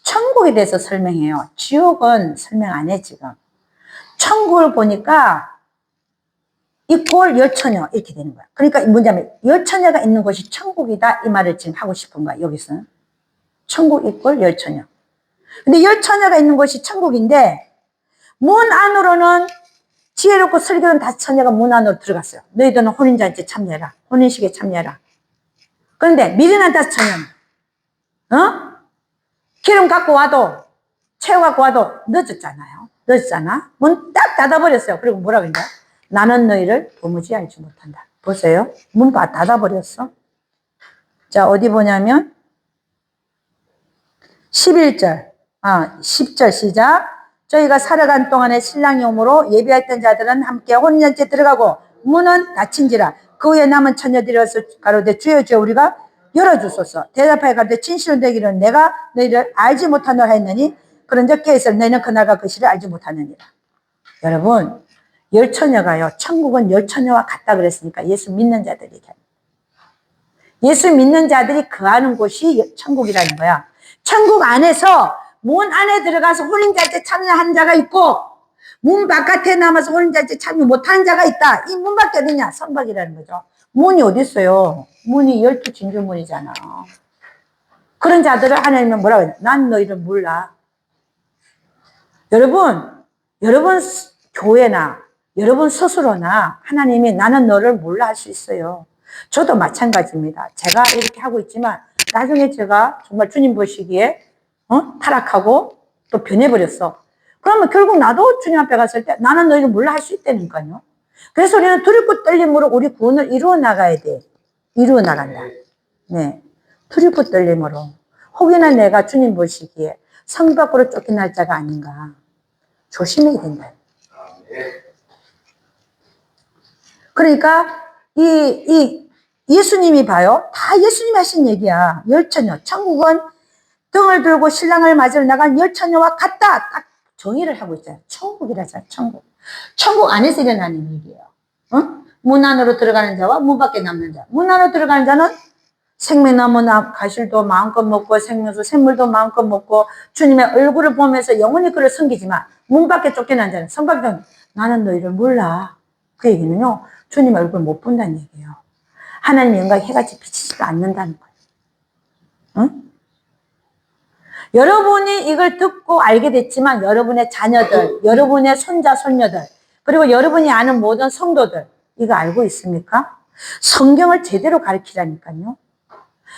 Speaker 1: 천국에 대해서 설명해요. 지옥은 설명 안 해, 지금. 천국을 보니까 이꼴 여처녀 이렇게 되는 거야. 그러니까 뭐냐면 여처녀가 있는 곳이 천국이다 이 말을 지금 하고 싶은 거야. 여기서는 천국 이꼴 여처녀. 근데 여처녀가 있는 곳이 천국인데 문 안으로는 지혜롭고 슬기로운 다섯 처녀가 문 안으로 들어갔어요. 너희들은 혼인잔치에 참여해라. 혼인식에 참여해라. 그런데 미련한 다섯 처녀는 기름 갖고 와도 채워 갖고 와도 늦었잖아요. 늦었잖아. 문 딱 닫아버렸어요. 그리고 뭐라고 했냐? 나는 너희를 도무지 알지 못한다. 보세요. 문 닫아버렸어. 자, 어디 보냐면 10절 시작. 저희가 살아간 동안에 신랑이 오므로 예비했던 자들은 함께 혼인잔치에 들어가고 문은 닫힌지라. 그 후에 남은 처녀들이 와서 가로되 주여 주여 우리가 열어주소서. 대답하여 가로되 진실로 되기를 내가 너희를 알지 못하노라 했느니 그런즉 깨어있어 너희는 그날과 그 시를 알지 못하느니라. 여러분, 열 처녀가요, 천국은 열 처녀와 같다 그랬으니까 예수 믿는 자들이 얘기합니다. 예수 믿는 자들이 거하는 곳이 천국이라는 거야. 천국 안에서 문 안에 들어가서 혼인잔치에 참여하는 자가 있고 문 바깥에 남아서 혼인잔치에 참여 못하는 자가 있다. 이 문 밖에 어디냐? 성박이라는 거죠. 문이 어디 있어요? 문이 12 진주문이잖아. 그런 자들을 하나님은 뭐라고 해요? 난 너희를 몰라. 여러분 교회나 여러분 스스로나 하나님이 나는 너를 몰라 할 수 있어요. 저도 마찬가지입니다. 제가 이렇게 하고 있지만 나중에 제가 정말 주님 보시기에 타락하고 또 변해버렸어. 그러면 결국 나도 주님 앞에 갔을 때 나는 너희를 몰라 할 수 있다니까요. 그래서 우리는 두렵고 떨림으로 우리 구원을 이루어 나가야 돼. 이루어 나간다. 네. 두렵고 떨림으로. 혹여나 내가 주님 보시기에 성 밖으로 쫓겨날 자가 아닌가. 조심해야 된다. 그러니까 예수님이 봐요. 다 예수님이 하신 얘기야. 열처녀. 천국은 등을 들고 신랑을 맞으러 나간 열처녀와 같다. 딱 정의를 하고 있잖아요. 천국이라잖아. 천국. 천국 안에서 일어나는 얘기예요. 문 안으로 들어가는 자와 문 밖에 남는 자. 문 안으로 들어가는 자는 생명나무나 가실도 마음껏 먹고 생명수 샘물도 마음껏 먹고 주님의 얼굴을 보면서 영원히 그를 섬기지만 문 밖에 쫓겨난 자는 성 밖에 나는 너희를 몰라. 그 얘기는요. 주님 얼굴 못 본다는 얘기예요. 하나님 영광이 해같이 비치지도 않는다는 거예요. 응? 여러분이 이걸 듣고 알게 됐지만 여러분의 자녀들, 여러분의 손자, 손녀들 그리고 여러분이 아는 모든 성도들 이거 알고 있습니까? 성경을 제대로 가르치라니까요.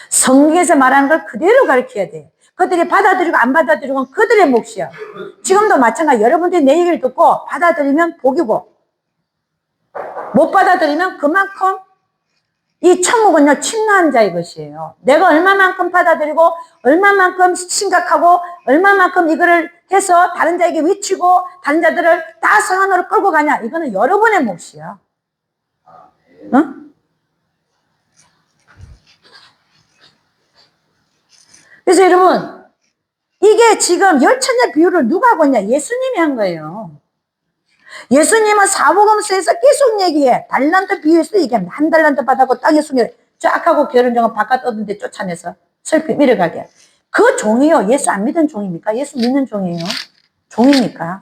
Speaker 1: 성경에서 말하는 걸 그대로 가르쳐야 돼. 그들이 받아들이고 안 받아들이고 그들의 몫이야. 지금도 마찬가지. 여러분들이 내 얘기를 듣고 받아들이면 복이고 못 받아들이면 그만큼 이 천국은요 침노한 자의 것이에요. 내가 얼마만큼 받아들이고 얼마만큼 심각하고 얼마만큼 이거를 해서 다른 자에게 위치고 다른 자들을 다 성 안으로 끌고 가냐. 이거는 여러분의 몫이야. 응? 그래서 여러분 이게 지금 열처녀 비유를 누가 하고 있냐. 예수님이 한 거예요. 예수님은 사복음서에서 계속 얘기해. 달란트 비유에서 얘기합니다. 한 달란트 받았고 땅에 숨겨 쫙 하고 결혼정은 바깥 얻은데 쫓아내서 슬피 밀어가게. 그 종이요. 예수 안 믿은 종입니까? 예수 믿는 종이에요. 종입니까?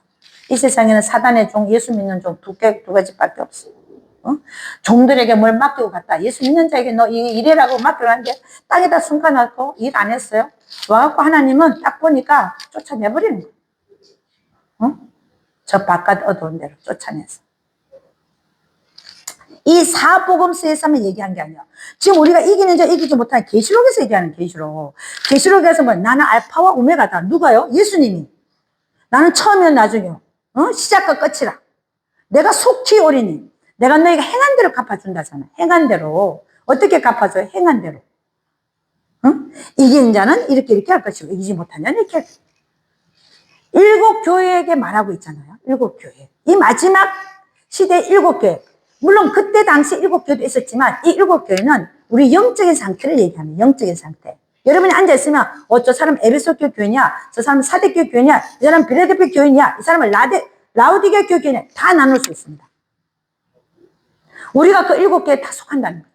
Speaker 1: 이 세상에는 사단의 종, 예수 믿는 종 두 가지밖에 없어요. 종들에게 뭘 맡기고 갔다. 예수 믿는 자에게 너 일해라고 맡겨놨는데 땅에다 숨겨놨고 일 안 했어요. 와갖고 하나님은 딱 보니까 쫓아내버리는 거예요. 저 바깥 어두운 데로 쫓아내서. 이 사복음서에서만 얘기한 게 아니야. 지금 우리가 이기는 자 이기지 못하는 계시록에서 얘기하는 계시록. 계시록에서 뭐 나는 알파와 오메가다. 누가요? 예수님이. 나는 처음이요 나중이요. 시작과 끝이라. 내가 속히 오리니. 내가 너희가 행한 대로 갚아준다잖아. 행한 대로. 어떻게 갚아줘요? 행한 대로. 이기는 자는 이렇게 할 것이고 이기지 못하는 자는 이렇게 할 것이고. 일곱 교회에게 말하고 있잖아요. 일곱 교회. 이 마지막 시대 일곱 교회. 물론 그때 당시 일곱 교회도 있었지만 이 일곱 교회는 우리 영적인 상태를 얘기합니다. 영적인 상태. 여러분이 앉아있으면 저 사람 에베소 교회냐, 저 사람 사대교 교회냐, 이 사람 빌라델피아 교회냐, 이 사람은 라우디게 교회냐 다 나눌 수 있습니다. 우리가 그 일곱 교회에 다 속한다는 거죠.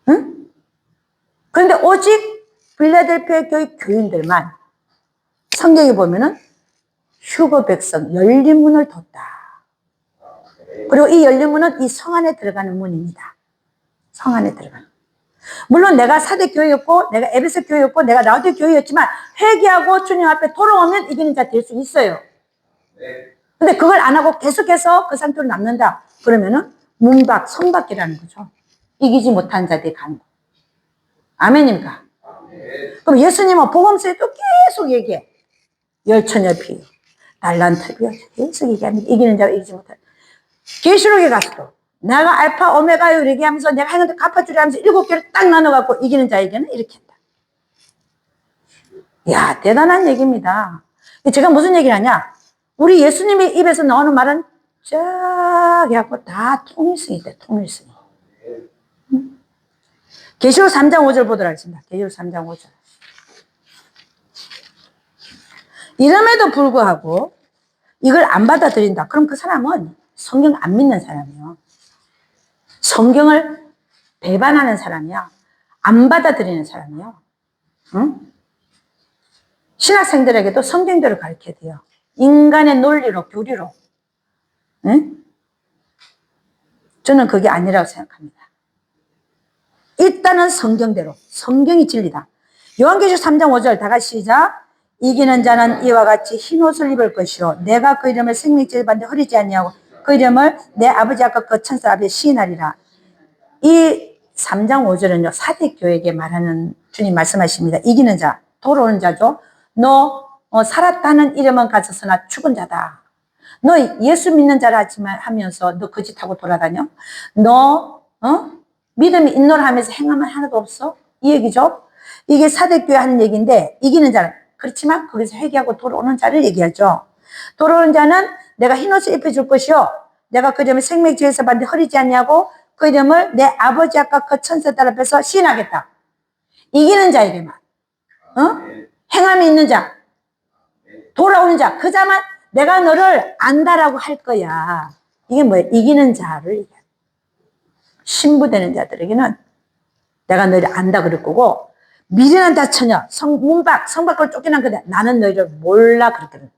Speaker 1: 응? 그런데 오직 빌라델피아 교회 교인들만 성경에 보면은 휴거 백성 열린 문을 뒀다. 그리고 이 열린 문은 이 성 안에 들어가는 문입니다. 성 안에 들어가는. 물론 내가 사대 교회였고 내가 에베소 교회였고 내가 라우디게 교회였지만 회개하고 주님 앞에 돌아오면 이기는 자 될 수 있어요. 근데 그걸 안 하고 계속해서 그 상태로 남는다. 그러면은 문밖, 성밖이라는 거죠. 이기지 못한 자들이 가는 거. 아멘입니까? 그럼 예수님은 복음서에도 계속 얘기해. 열처녀 비유, 달란트 비유 계속 얘기합니다. 이기는 자가 이기지 못한. 계시록에 가서도 내가 알파 오메가요 얘기하면서 내가 하는 데 갚아주려 하면서 일곱 개를 딱 나눠갖고 이기는 자에게는 이렇게 한다. 이야 대단한 얘기입니다. 제가 무슨 얘기를 하냐. 우리 예수님의 입에서 나오는 말은 쫙 해갖고 다 통일성이 돼. 통일성이. 계시록 3장 5절 보도록 하겠습니다. 계시록 3장 5절. 이름에도 불구하고 이걸 안 받아들인다. 그럼 그 사람은 성경 안 믿는 사람이에요. 성경을 배반하는 사람이야. 안 받아들이는 사람이에요. 응? 신학생들에게도 성경대로 가르쳐야 돼요. 인간의 논리로, 교리로. 응? 저는 그게 아니라고 생각합니다. 일단은 성경대로. 성경이 진리다. 요한계시록 3장 5절 다 같이 시작. 이기는 자는 이와 같이 흰 옷을 입을 것이요 내가 그 이름을 생명책에 받는데 흐리지 아니하고 그 이름을 내 아버지 앞과 그 천사 앞에 시인하리라. 이 3장 5절은요 사대교회에게 말하는 주님 말씀하십니다. 이기는 자, 돌아오는 자죠. 너 살았다는 이름은 가졌으나 죽은 자다. 너 예수 믿는 자라 하지만 하면서 너 거짓하고 돌아다녀? 너 믿음이 있노라 하면서 행함은 하나도 없어? 이 얘기죠. 이게 사대교회 하는 얘기인데 이기는 자는 그렇지만 거기서 회개하고 돌아오는 자를 얘기하죠. 돌아오는 자는 내가 흰옷을 입혀줄 것이요 내가 그 이름을 생명책에서 받는데 흐리지 않냐고 그 이름을 내 아버지 아까 그 천사들 앞에서 시인하겠다. 이기는 자에게만 행함이 있는 자 돌아오는 자 그 자만 내가 너를 안다라고 할 거야. 이게 뭐예요? 이기는 자를 얘기해요. 신부되는 자들에게는 내가 너희를 안다 그럴 거고 미련한 자처녀 성 밖으로 쫓겨난 그대 나는 너희를 몰라 그랬거든.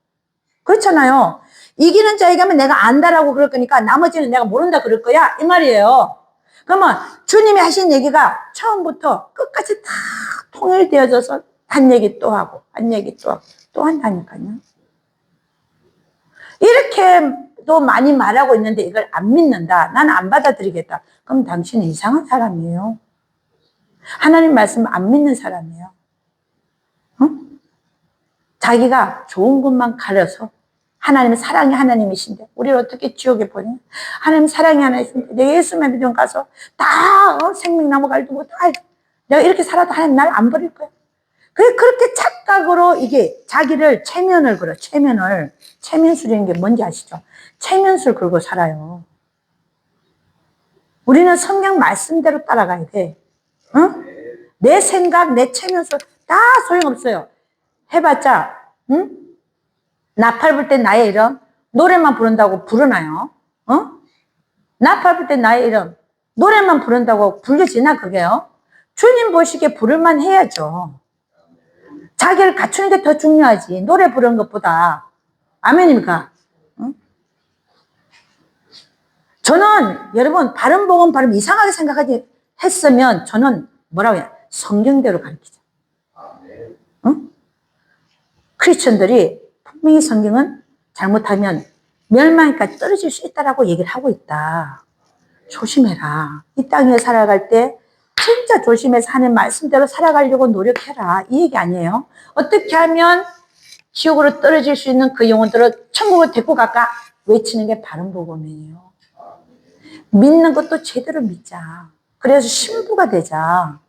Speaker 1: 그렇잖아요. 이기는 자에게 하면 내가 안다라고 그럴 거니까 나머지는 내가 모른다 그럴 거야 이 말이에요. 그러면 주님이 하신 얘기가 처음부터 끝까지 다 통일되어져서 한 얘기 또 하고 한 얘기 또 하고 또 한다니까요. 이렇게 또 많이 말하고 있는데 이걸 안 믿는다. 나는 안 받아들이겠다. 그럼 당신은 이상한 사람이에요. 하나님 말씀 안 믿는 사람이에요. 자기가 좋은 것만 가려서 하나님은 사랑의 하나님이신데 우리를 어떻게 지옥에 보내? 하나님 사랑의 하나님이신데 내가 예수만 믿으면 가서 다 생명나무 갈도 못 내가 이렇게 살아도 하나님 날 안 버릴 거야. 그렇게 착각으로 이게 자기를 체면을 걸어. 체면술이라는 게 뭔지 아시죠? 체면술 걸고 살아요. 우리는 성경 말씀대로 따라가야 돼. 내 생각, 내 체면술 다 소용없어요. 해봤자 나팔 불 때 나의 이름 노래만 부른다고 부르나요? 나팔 불 때 나의 이름 노래만 부른다고 불려지나 그게요? 주님 보시기에 부를만 해야죠. 자기를 갖추는 게 더 중요하지 노래 부르는 것보다. 아멘입니까? 저는 여러분 바른 복음 발음 이상하게 생각하지 했으면 저는 뭐라고 해요? 성경대로 가르치죠. 크리스천들이 분명히 성경은 잘못하면 멸망까지 떨어질 수 있다라고 얘기를 하고 있다. 조심해라. 이 땅에 살아갈 때 진짜 조심해서 하는 말씀대로 살아가려고 노력해라. 이 얘기 아니에요. 어떻게 하면 지옥으로 떨어질 수 있는 그 영혼들을 천국으로 데리고 갈까? 외치는 게 바른 복음이에요. 믿는 것도 제대로 믿자. 그래서 신부가 되자.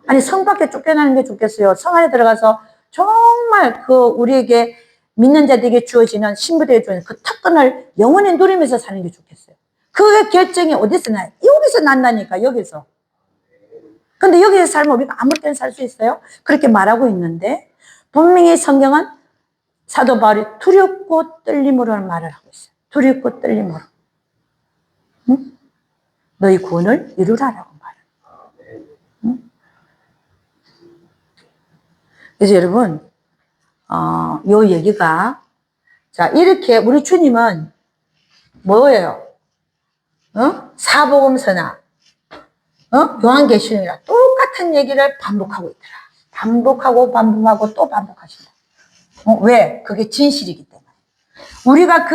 Speaker 1: 아니 성 밖에 쫓겨나는 게 좋겠어요. 성 안에 들어가서 정말 그 우리에게 믿는 자들에게 주어지는 신부되게 주어지는 그 특권을 영원히 누리면서 사는 게 좋겠어요. 그 결정이 어디서 나요? 여기서 난다니까 여기서. 근데 여기서 살면 우리가 아무 때나 살 수 있어요? 그렇게 말하고 있는데 분명히 성경은 사도 바울이 두렵고 떨림으로 말을 하고 있어요. 두렵고 떨림으로. 응? 너희 구원을 이루라라고 말해요. 응? 그래서 여러분 요 얘기가 자 이렇게 우리 주님은 뭐예요? 사복음서나 요한계시록이나 똑같은 얘기를 반복하고 있더라. 반복하고 또 반복하신다. 왜? 그게 진실이기 때문에. 우리가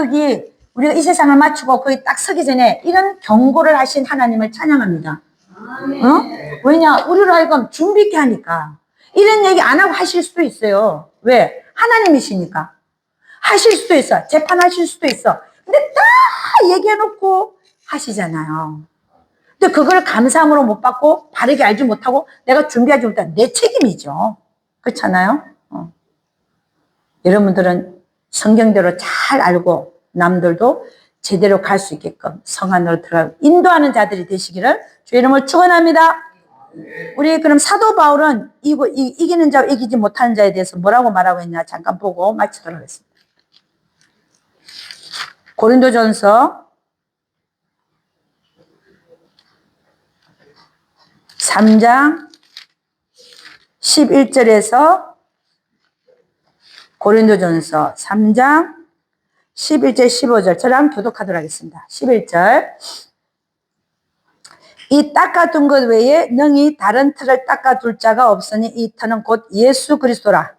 Speaker 1: 이 세상을 마치고 거의 딱 서기 전에 이런 경고를 하신 하나님을 찬양합니다. 왜냐? 우리로 하여금 준비 있게 하니까. 이런 얘기 안 하고 하실 수도 있어요. 왜? 하나님이시니까. 하실 수도 있어. 재판하실 수도 있어. 근데 다 얘기해놓고 하시잖아요. 근데 그걸 감사함으로 못 받고 바르게 알지 못하고 내가 준비하지 못한 내 책임이죠. 그렇잖아요. 여러분들은 성경대로 잘 알고 남들도 제대로 갈 수 있게끔 성 안으로 들어가고 인도하는 자들이 되시기를 주의 이름으로 축원합니다. 우리 그럼 사도 바울은 이기는 자와 이기지 못하는 자에 대해서 뭐라고 말하고 있냐 잠깐 보고 마치도록 하겠습니다. 고린도전서 3장 11절에서 고린도전서 3장 11절 15절 저랑 교독하도록 하겠습니다. 11절 이 닦아둔 것 외에 능히 다른 틀을 닦아둘 자가 없으니 이 터는 곧 예수 그리스도라.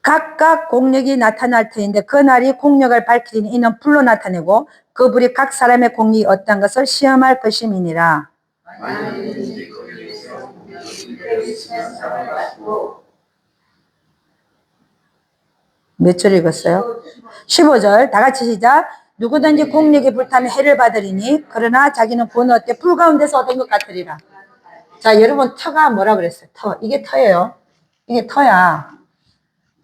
Speaker 1: 각각 공력이 나타날 터인데 그 날이 공력을 밝히니 이는 불로 나타내고 그 불이 각 사람의 공력이 어떤 것을 시험할 것임이니라. 몇 절 읽었어요? 15절 다 같이 시작. 누구든지 공력이 불타면 해를 받으리니 그러나 자기는 구원 얻되 불 가운데서 얻은 것 같으리라. 자, 여러분 터가 뭐라 그랬어요? 터. 이게 터예요. 이게 터야.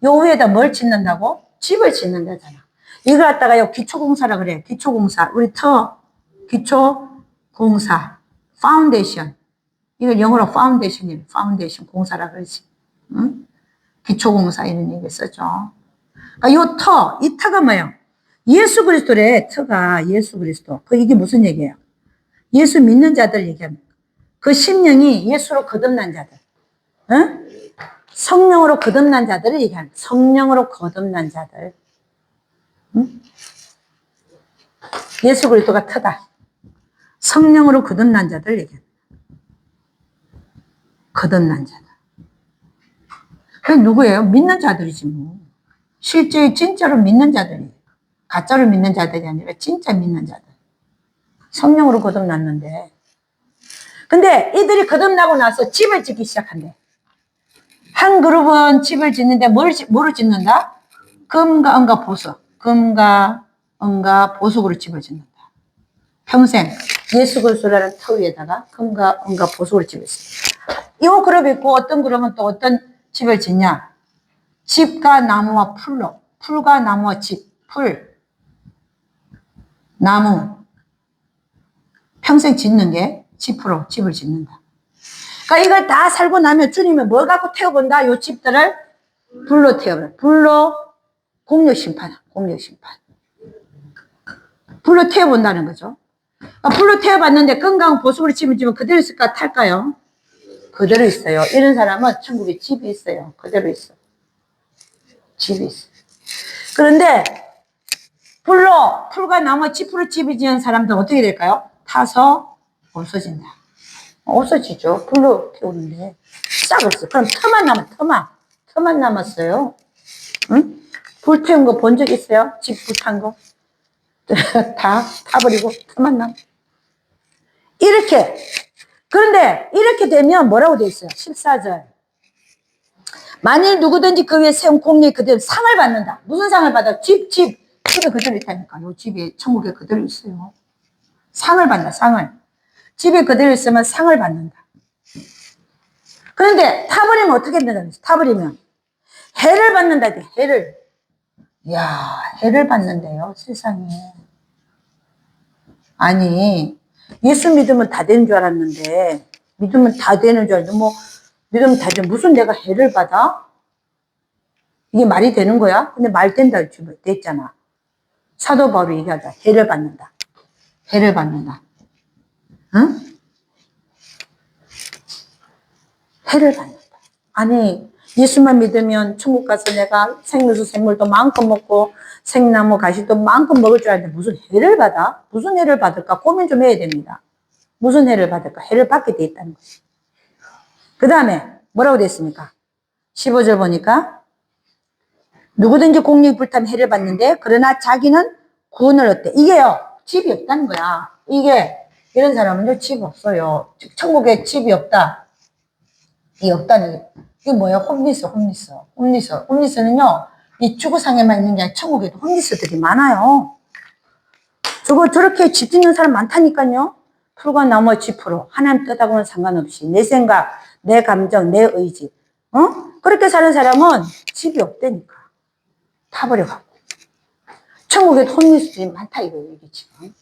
Speaker 1: 요 위에다 뭘 짓는다고? 집을 짓는다잖아. 이걸 갖다가요 기초공사라 그래요. 기초공사. 우리 터 기초공사 파운데이션. 이걸 영어로 파운데이션이에요. 파운데이션 공사라 그러지. 응? 기초공사 이런 얘기 쓰죠. 그러니까 요 터, 이 터가 뭐예요? 예수 그리스도래. 터가 예수 그리스도. 이게 무슨 얘기예요? 예수 믿는 자들 얘기합니다. 그 심령이 예수로 거듭난 자들. 응? 성령으로 거듭난 자들을 얘기합니다. 성령으로 거듭난 자들. 응? 예수 그리스도가 터다. 성령으로 거듭난 자들 얘기합니다. 거듭난 자들. 그게 누구예요? 믿는 자들이지 뭐. 실제 진짜로 믿는 자들이에요. 가짜로 믿는 자들이 아니라 진짜 믿는 자들. 성령으로 거듭났는데. 근데 이들이 거듭나고 나서 집을 짓기 시작한대. 한 그룹은 집을 짓는데 뭐를 짓는다? 금과 은과 보석. 금과 은과 보석으로 집을 짓는다. 평생 예수 그리스도라는 터 위에다가 금과 은과 보석으로 집을 짓는다. 이 그룹이 있고 어떤 그룹은 또 어떤 집을 짓냐? 집과 나무와 풀로. 풀과 나무와 집. 풀. 나무. 평생 짓는 게 집으로 집을 짓는다. 그러니까 이걸 다 살고 나면 주님은 뭘 갖고 태워본다? 요 집들을 불로 태워본다. 불로 공력 심판. 공력 심판. 불로 태워본다는 거죠. 그러니까 불로 태워봤는데 건강 보석으로 집을 지면 그대로 있을까? 탈까요? 그대로 있어요. 이런 사람은 천국에 집이 있어요. 그대로 있어. 집이 있어. 그런데 풀과 나무 집으로 집이 지은 사람들은 어떻게 될까요? 타서 없어진다. 없어지죠. 불로 태우는데 싹 없어. 그럼 터만 남았어요. 응? 불 태운 거 본 적 있어요? 집 불 탄 거? 다 타버리고 터만 남. 이렇게. 그런데 이렇게 되면 뭐라고 돼 있어요? 14절. 만일 누구든지 그 위에 세운 공력이 그대로 상을 받는다. 무슨 상을 받아? 집에 그대로 있다니까. 요 집에 천국에 그대로 있어요. 상을 받는다. 상을. 집에 그대로 있으면 상을 받는다. 그런데 타버리면 어떻게 된다는 거지? 타버리면 해를 받는다. 해를. 이야, 해를 받는데요. 세상에. 아니, 예수 믿으면 다 되는 줄 알았는데, 믿으면 다 되는 줄 알았는데, 믿으면 다 되는, 무슨 내가 해를 받아? 이게 말이 되는 거야? 근데 말 된다 됐잖아. 사도 바울이 얘기하자. 해를 받는다. 해를 받는다. 응? 해를 받는다. 아니, 예수만 믿으면 천국 가서 내가 생명수 생물도 마음껏 먹고 생나무 가시도 마음껏 먹을 줄 알았는데 무슨 해를 받아? 무슨 해를 받을까? 고민 좀 해야 됩니다. 무슨 해를 받을까? 해를 받게 돼 있다는 거지. 그 다음에 뭐라고 됐습니까? 15절 보니까 누구든지 공력이 불타면 해를 받는데 그러나 자기는 구원을 얻대. 이게요. 집이 없다는 거야. 이런 사람은요. 집 없어요. 천국에 집이 없다. 이 없다는 게. 이게 뭐예요? 홈리스는요. 이 주구상에만 있는 게 아니라 천국에도 홈리스들이 많아요. 저렇게 집 짓는 사람 많다니까요. 풀과 나무와 집으로 하나님 뜻하고는 상관없이 내 생각, 내 감정, 내 의지. 그렇게 사는 사람은 집이 없다니까. 타버려갖고. 천국에 홈리스들이 많다 이거예요, 이게 지금.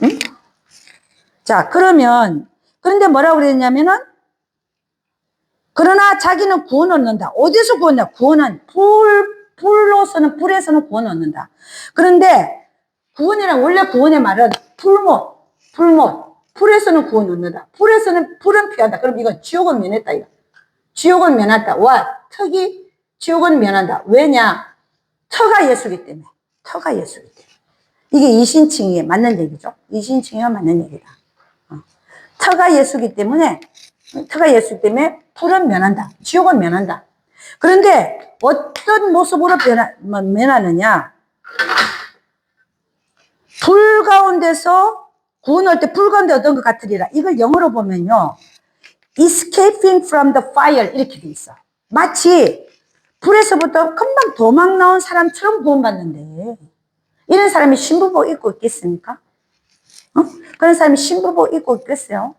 Speaker 1: 응? 자, 그런데 뭐라고 그랬냐면은, 그러나 자기는 구원 얻는다. 어디서 구원이냐? 구원은 불에서는 구원 얻는다. 그런데 구원이란 원래 구원의 말은 불에서는 구원 얻는다. 불은 피한다. 그럼 이건 지옥은 면했다, 이거. 지옥은 면한다. 지옥은 면한다. 왜냐? 터가 예수기 때문에. 이게 이신칭에 맞는 얘기죠. 이신칭에 맞는 얘기다. 터가 예수기 때문에 불은 면한다. 지옥은 면한다. 그런데 어떤 모습으로 면하느냐? 불 가운데서 구원할 때 불 가운데 어떤 것 같으리라. 이걸 영어로 보면요, escaping from the fire 이렇게 돼 있어. 마치 불에서부터 금방 도망 나온 사람처럼 구원받는데, 이런 사람이 신부복 입고 있겠습니까? 그런 사람이 신부복 입고 있겠어요?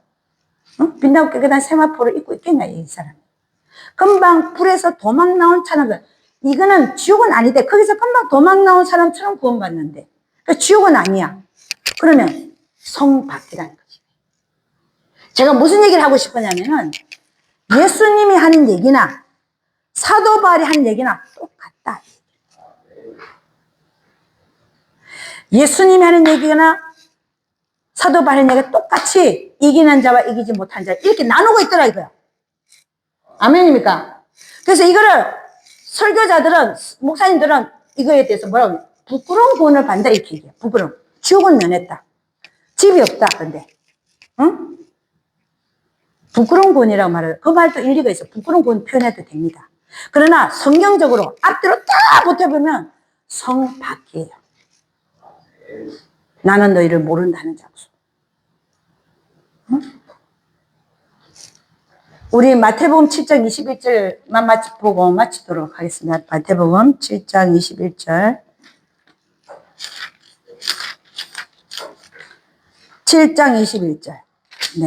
Speaker 1: 빛나고 깨끗한 세마포를 입고 있겠냐, 이 사람이. 금방 불에서 도망 나온 사람, 이거는 지옥은 아닌데, 거기서 금방 도망 나온 사람처럼 구원받는데, 그러니까 지옥은 아니야. 그러면 성밖이라는 거지. 제가 무슨 얘기를 하고 싶으냐면은, 예수님이 하는 얘기나, 사도 바울이 하는 얘기나 똑같다. 예수님이 하는 얘기나, 사도 바울이 하는 얘기가 똑같이 이기는 자와 이기지 못한 자, 이렇게 나누고 있더라, 이거야. 아멘입니까? 그래서 이거를 설교자들은, 목사님들은 이거에 대해서 뭐라고 해요? 부끄러운 구원을 받는다, 이렇게 얘기해요. 부끄러움. 지옥은 면했다. 집이 없다, 근데. 응? 부끄러운 구원이라고 말해요. 그 말도 일리가 있어. 부끄러운 구원 표현해도 됩니다. 그러나 성경적으로 앞뒤로 딱 붙여보면 성밖이에요. 나는 너희를 모른다는 장소. 응? 우리 마태복음 7장 21절만 보고 마치도록 하겠습니다. 마태복음 7장 21절. 7장 21절. 네.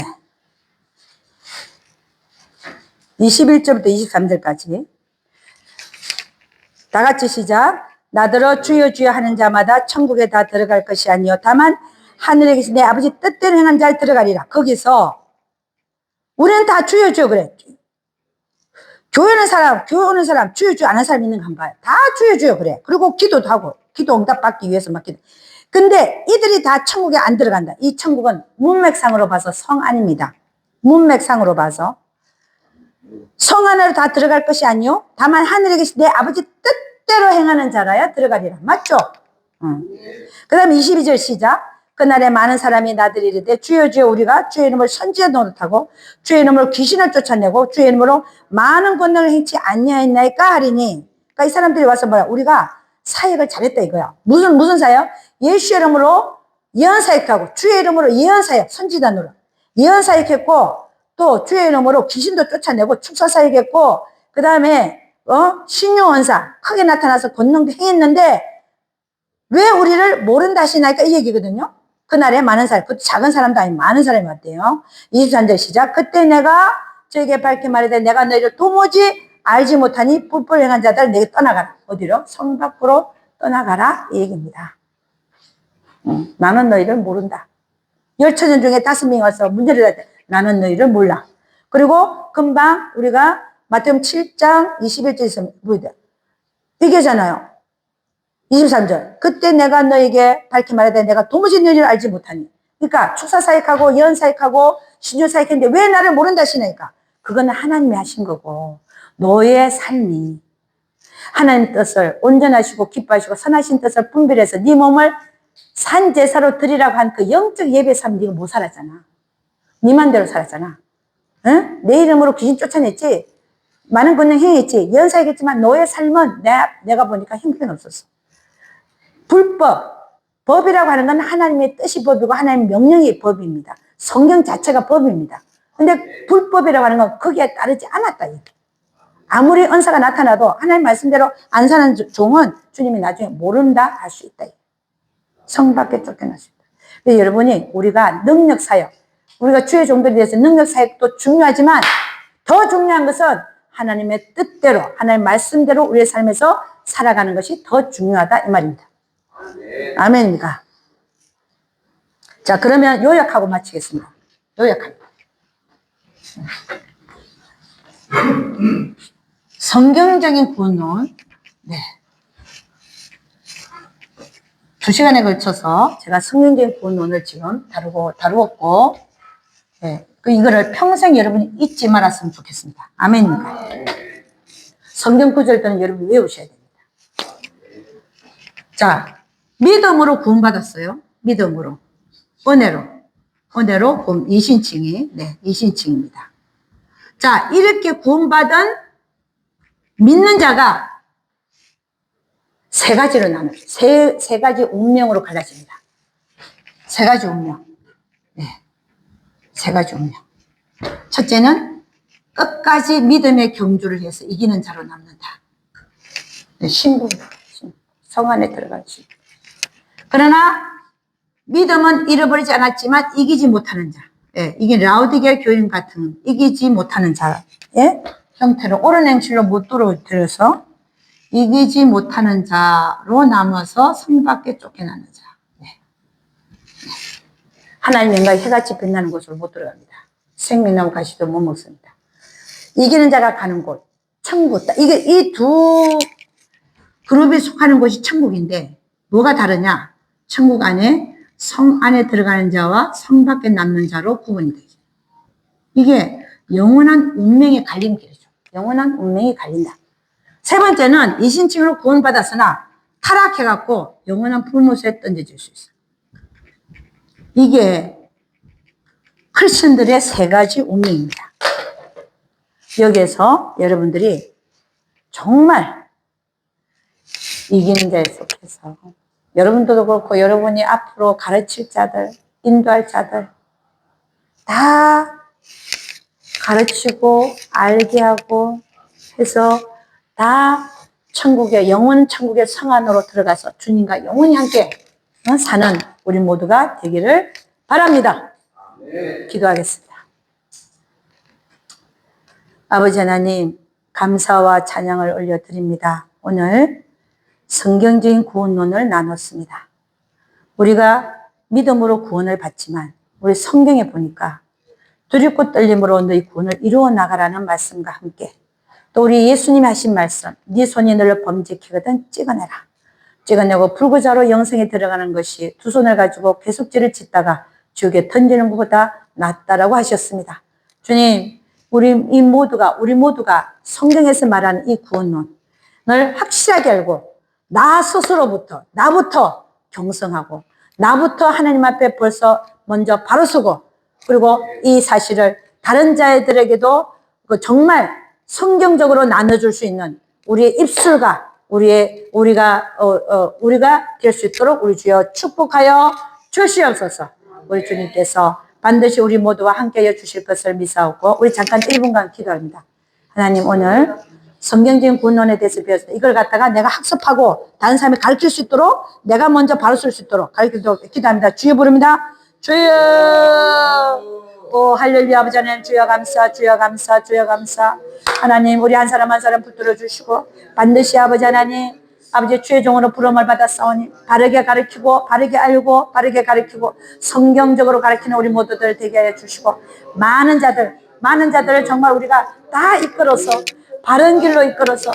Speaker 1: 21절부터 23절까지. 다 같이 시작. 나더러 주여 주여 하는 자마다 천국에 다 들어갈 것이 아니요 다만 하늘에 계신 내 아버지 뜻대로 행한 자에 들어가리라. 거기서 우리는 다 주여 주여 그래. 교회 오는 사람 주여 주여 안 하는 사람 있는 거 한번 봐요. 다 주여 주여 그래. 그리고 기도도 하고 기도 응답 받기 위해서 막 기도. 근데 이들이 다 천국에 안 들어간다. 이 천국은 문맥상으로 봐서 성 안입니다. 문맥상으로 봐서 성 안으로 다 들어갈 것이 아니요 다만 하늘에 계신 내 아버지 뜻대로 행하는 자라야 들어가리라. 맞죠? 그 다음에 22절 시작. 그날에 많은 사람이 나들이 이르되 주여 주여 우리가 주의 이름을 선지자 노릇하고 주의 이름으로 귀신을 쫓아내고 주의 이름으로 많은 권능을 행치 아니하였나이까 하리니. 그러니까 이 사람들이 와서 뭐야? 우리가 사역을 잘했다 이거야. 무슨 사역? 예수 이름으로 예언 사역하고 주의 이름으로 예언 사역, 선지자 노릇 예언 사역했고 또 주의 이름으로 귀신도 쫓아내고 축사 사역했고 그 다음에 신유언사 크게 나타나서 권능도 행했는데 왜 우리를 모른다 하시나이까 이 얘기거든요. 그날에 많은 사람, 그 작은 사람도 아니고 많은 사람이 왔대요. 23절 시작. 그때 내가 저에게 밝게 말하되 내가 너희를 도무지 알지 못하니 뿔뿔 행한 자들 내게 떠나가라. 어디로? 성 밖으로 떠나가라 이 얘기입니다. 나는 너희를 모른다. 10,000년 중에 5명이 와서 문제를 할 때 나는 너희를 몰라. 그리고 금방 우리가 마태복음 7장 21절에서 얘기하잖아요. 23절. 그때 내가 너에게 밝히 말하되 내가 도무지 너희를 알지 못하니. 그러니까 축사 사역하고 예언 사역하고 신유 사역했는데 왜 나를 모른다 하시니까 그거는 하나님이 하신 거고 너의 삶이 하나님 뜻을 온전하시고 기뻐하시고 선하신 뜻을 분별해서 네 몸을 산제사로 드리라고 한 그 영적 예배 삶 네가 못 살았잖아. 네 맘대로 살았잖아. 응? 내 이름으로 귀신 쫓아냈지. 많은 권능 행했지. 예언 사역했지만 너의 삶은 내가 보니까 형편없었어. 불법, 법이라고 하는 건 하나님의 뜻이 법이고 하나님의 명령이 법입니다. 성경 자체가 법입니다. 근데 불법이라고 하는 건 거기에 따르지 않았다. 아무리 은사가 나타나도 하나님 말씀대로 안 사는 종은 주님이 나중에 모른다 할 수 있다. 성 밖에 쫓겨날 수 있다. 그래서 여러분이 우리가 능력 사역, 우리가 주의 종들에 대해서 능력 사역도 중요하지만 더 중요한 것은 하나님의 뜻대로 하나님의 말씀대로 우리의 삶에서 살아가는 것이 더 중요하다 이 말입니다. 아멘입니까? 자, 그러면 요약하고 마치겠습니다. 요약합니다. 성경적인 구원론, 네. 2시간에 걸쳐서 제가 성경적인 구원론을 지금 다루었고, 네. 이거를 평생 여러분이 잊지 말았으면 좋겠습니다. 아멘입니까? 성경 구절들은 여러분이 외우셔야 됩니다. 자, 믿음으로 구원받았어요. 믿음으로. 은혜로. 은혜로 구원, 이신칭이, 이신칭입니다. 자, 이렇게 구원받은 믿는 자가 세 가지로 나눠요. 세 가지 운명으로 갈라집니다. 세 가지 운명. 세 가지 운명. 첫째는 끝까지 믿음의 경주를 해서 이기는 자로 남는다. 신분, 성 안에 들어간 신분. 그러나 믿음은 잃어버리지 않았지만 이기지 못하는 자. 이게 라우디게아 교인 같은 이기지 못하는 자의 형태로 옳은 행실로 못 들어서 이기지 못하는 자로 남아서 성 밖에 쫓겨나는 자. 하나님의 영광이 해같이 빛나는 곳으로 못 들어갑니다. 생명나무 가시도 못 먹습니다. 이기는 자가 가는 곳, 천국. 이게 이 두 그룹에 속하는 곳이 천국인데 뭐가 다르냐? 천국 안에 성 안에 들어가는 자와 성 밖에 남는 자로 구분이 되죠. 이게 영원한 운명의 갈림길이죠. 영원한 운명이 갈린다. 세 번째는 이신칭으로 구원받았으나 타락해갖고 영원한 불못에 던져질 수 있어요. 이게 크리스천들의 세 가지 운명입니다. 여기에서 여러분들이 정말 이기는 자에 속해서 여러분들도 그렇고 여러분이 앞으로 가르칠 자들, 인도할 자들 다 가르치고 알게 하고 해서 다 천국의 영원 천국의 성 안으로 들어가서 주님과 영원히 함께 사는 우리 모두가 되기를 바랍니다. 기도하겠습니다. 아버지 하나님, 감사와 찬양을 올려드립니다. 오늘 성경적인 구원론을 나눴습니다. 우리가 믿음으로 구원을 받지만 우리 성경에 보니까 두렵고 떨림으로 너희 구원을 이루어 나가라는 말씀과 함께 또 우리 예수님이 하신 말씀, 네 손이 너를 범죄케거든 찍어내라. 찍어내고 불구자로 영생에 들어가는 것이 두 손을 가지고 계속 죄를 짓다가 지옥에 던지는 것보다 낫다라고 하셨습니다. 주님, 우리 모두가 성경에서 말하는 이 구원론을 확실하게 알고 나 스스로부터 나부터 경성하고 나부터 하나님 앞에 벌써 먼저 바로 서고 그리고 이 사실을 다른 자들에게도 정말 성경적으로 나눠줄 수 있는 우리의 입술과 우리가 될 수 있도록 우리 주여 축복하여 주시옵소서. 우리 주님께서 반드시 우리 모두와 함께하여 주실 것을 믿사오고 우리 잠깐 1분간 기도합니다. 하나님, 오늘 성경적인 구원론에 대해서 배웠습니다. 이걸 갖다가 내가 학습하고 다른 사람이 가르칠 수 있도록 내가 먼저 바로 쓸 수 있도록 가르치도록 기도합니다. 주여 부릅니다. 주여. 오 할렐루야. 아버지 하나님, 주여 감사, 주여 감사, 주여 감사. 하나님, 우리 한 사람 한 사람 붙들어 주시고 반드시 아버지 하나님, 아버지 주의 종으로 부름을 받았사오니 바르게 가르치고 바르게 알고 바르게 가르치고 성경적으로 가르치는 우리 모두들 되게 하여 주시고 많은 자들을 정말 우리가 다 이끌어서 바른 길로 이끌어서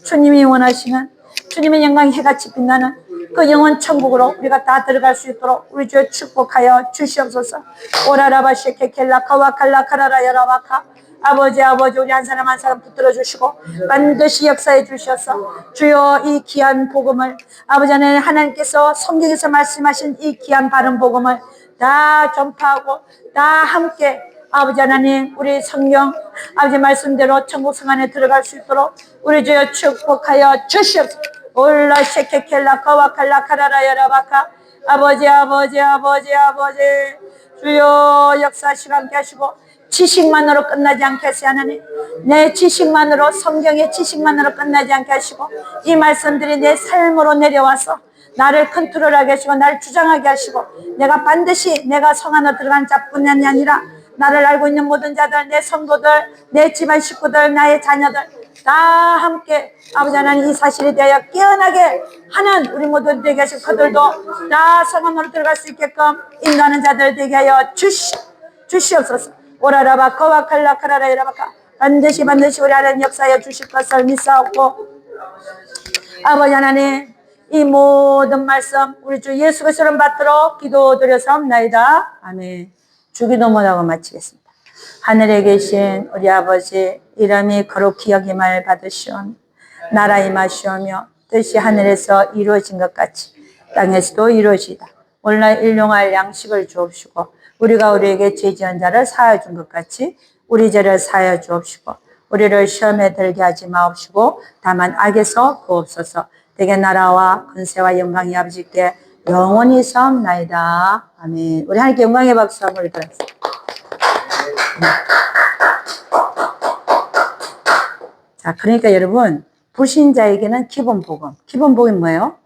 Speaker 1: 주님이 원하시는 주님의 영광이 해같이 빛나는 그 영원 천국으로 우리가 다 들어갈 수 있도록 우리 주여 축복하여 주시옵소서. 오라라바시케켈라 카와칼라 카라라 야라바카. 아버지 우리 한 사람 한 사람 붙들어 주시고 반드시 역사해 주셔서 주여 이 귀한 복음을 아버지 하나님께서 성경에서 말씀하신 이 귀한 바른 복음을 다 전파하고 다 함께 아버지 하나님 우리 성경 아버지 말씀대로 천국 성 안에 들어갈 수 있도록 우리 주여 축복하여 주시옵소서. 올라 셰케켈라 카와칼라 카라라 야라바카. 아버지 주여 역사하시고 함께 하시고 지식만으로 끝나지 않게 하시고 하나님 내 지식만으로 성경의 지식만으로 끝나지 않게 하시고 이 말씀들이 내 삶으로 내려와서 나를 컨트롤하게 하시고 나를 주장하게 하시고 내가 반드시 내가 성 안으로 들어간 자뿐만이 아니라 나를 알고 있는 모든 자들 내 성도들 내 집안 식구들 나의 자녀들 다 함께 아버지 하나님 이 사실에 대하여 깨어나게 하는 우리 모두 되게 하시고 그들도 다 성 안으로 들어갈 수 있게끔 인도하는 자들 되게 하여 주시옵소서. 오라라바 코와칼라 카라라 이라바카. 반드시 우리 하나님 역사하여 주실 것을 믿사옵고 아버지 하나님 이 모든 말씀 우리 주 예수 그리스도를 받들어 기도드려사옵나이다. 아멘. 주기도 못하고 마치겠습니다. 하늘에 계신 우리 아버지 이름이 거룩히 여김을 받으시온 나라 임하시오며 뜻이 하늘에서 이루어진 것 같이 땅에서도 이루어지다. 오늘날 일용할 양식을 주옵시고 우리가 우리에게 죄 지은 자를 사하여 준 것 같이 우리 죄를 사하여 주옵시고 우리를 시험에 들게 하지 마옵시고 다만 악에서 구옵소서. 대개 나라와 근세와 영광이 아버지께 영원히 사옵나이다. 아멘. 우리 하나님께 영광의 박수 한번 드립니다. 자, 그러니까 여러분, 불신자에게는 기본 복음. 기본 복음이 뭐예요?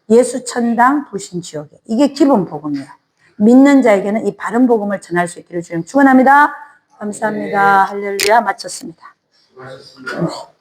Speaker 1: 예수 천당, 불신 지옥에. 이게 기본 복음이에요. 믿는 자에게는 이 바른 복음을 전할 수 있기를 주님 축원합니다. 감사합니다. 할렐루야. 마쳤습니다.
Speaker 2: 수고하셨습니다.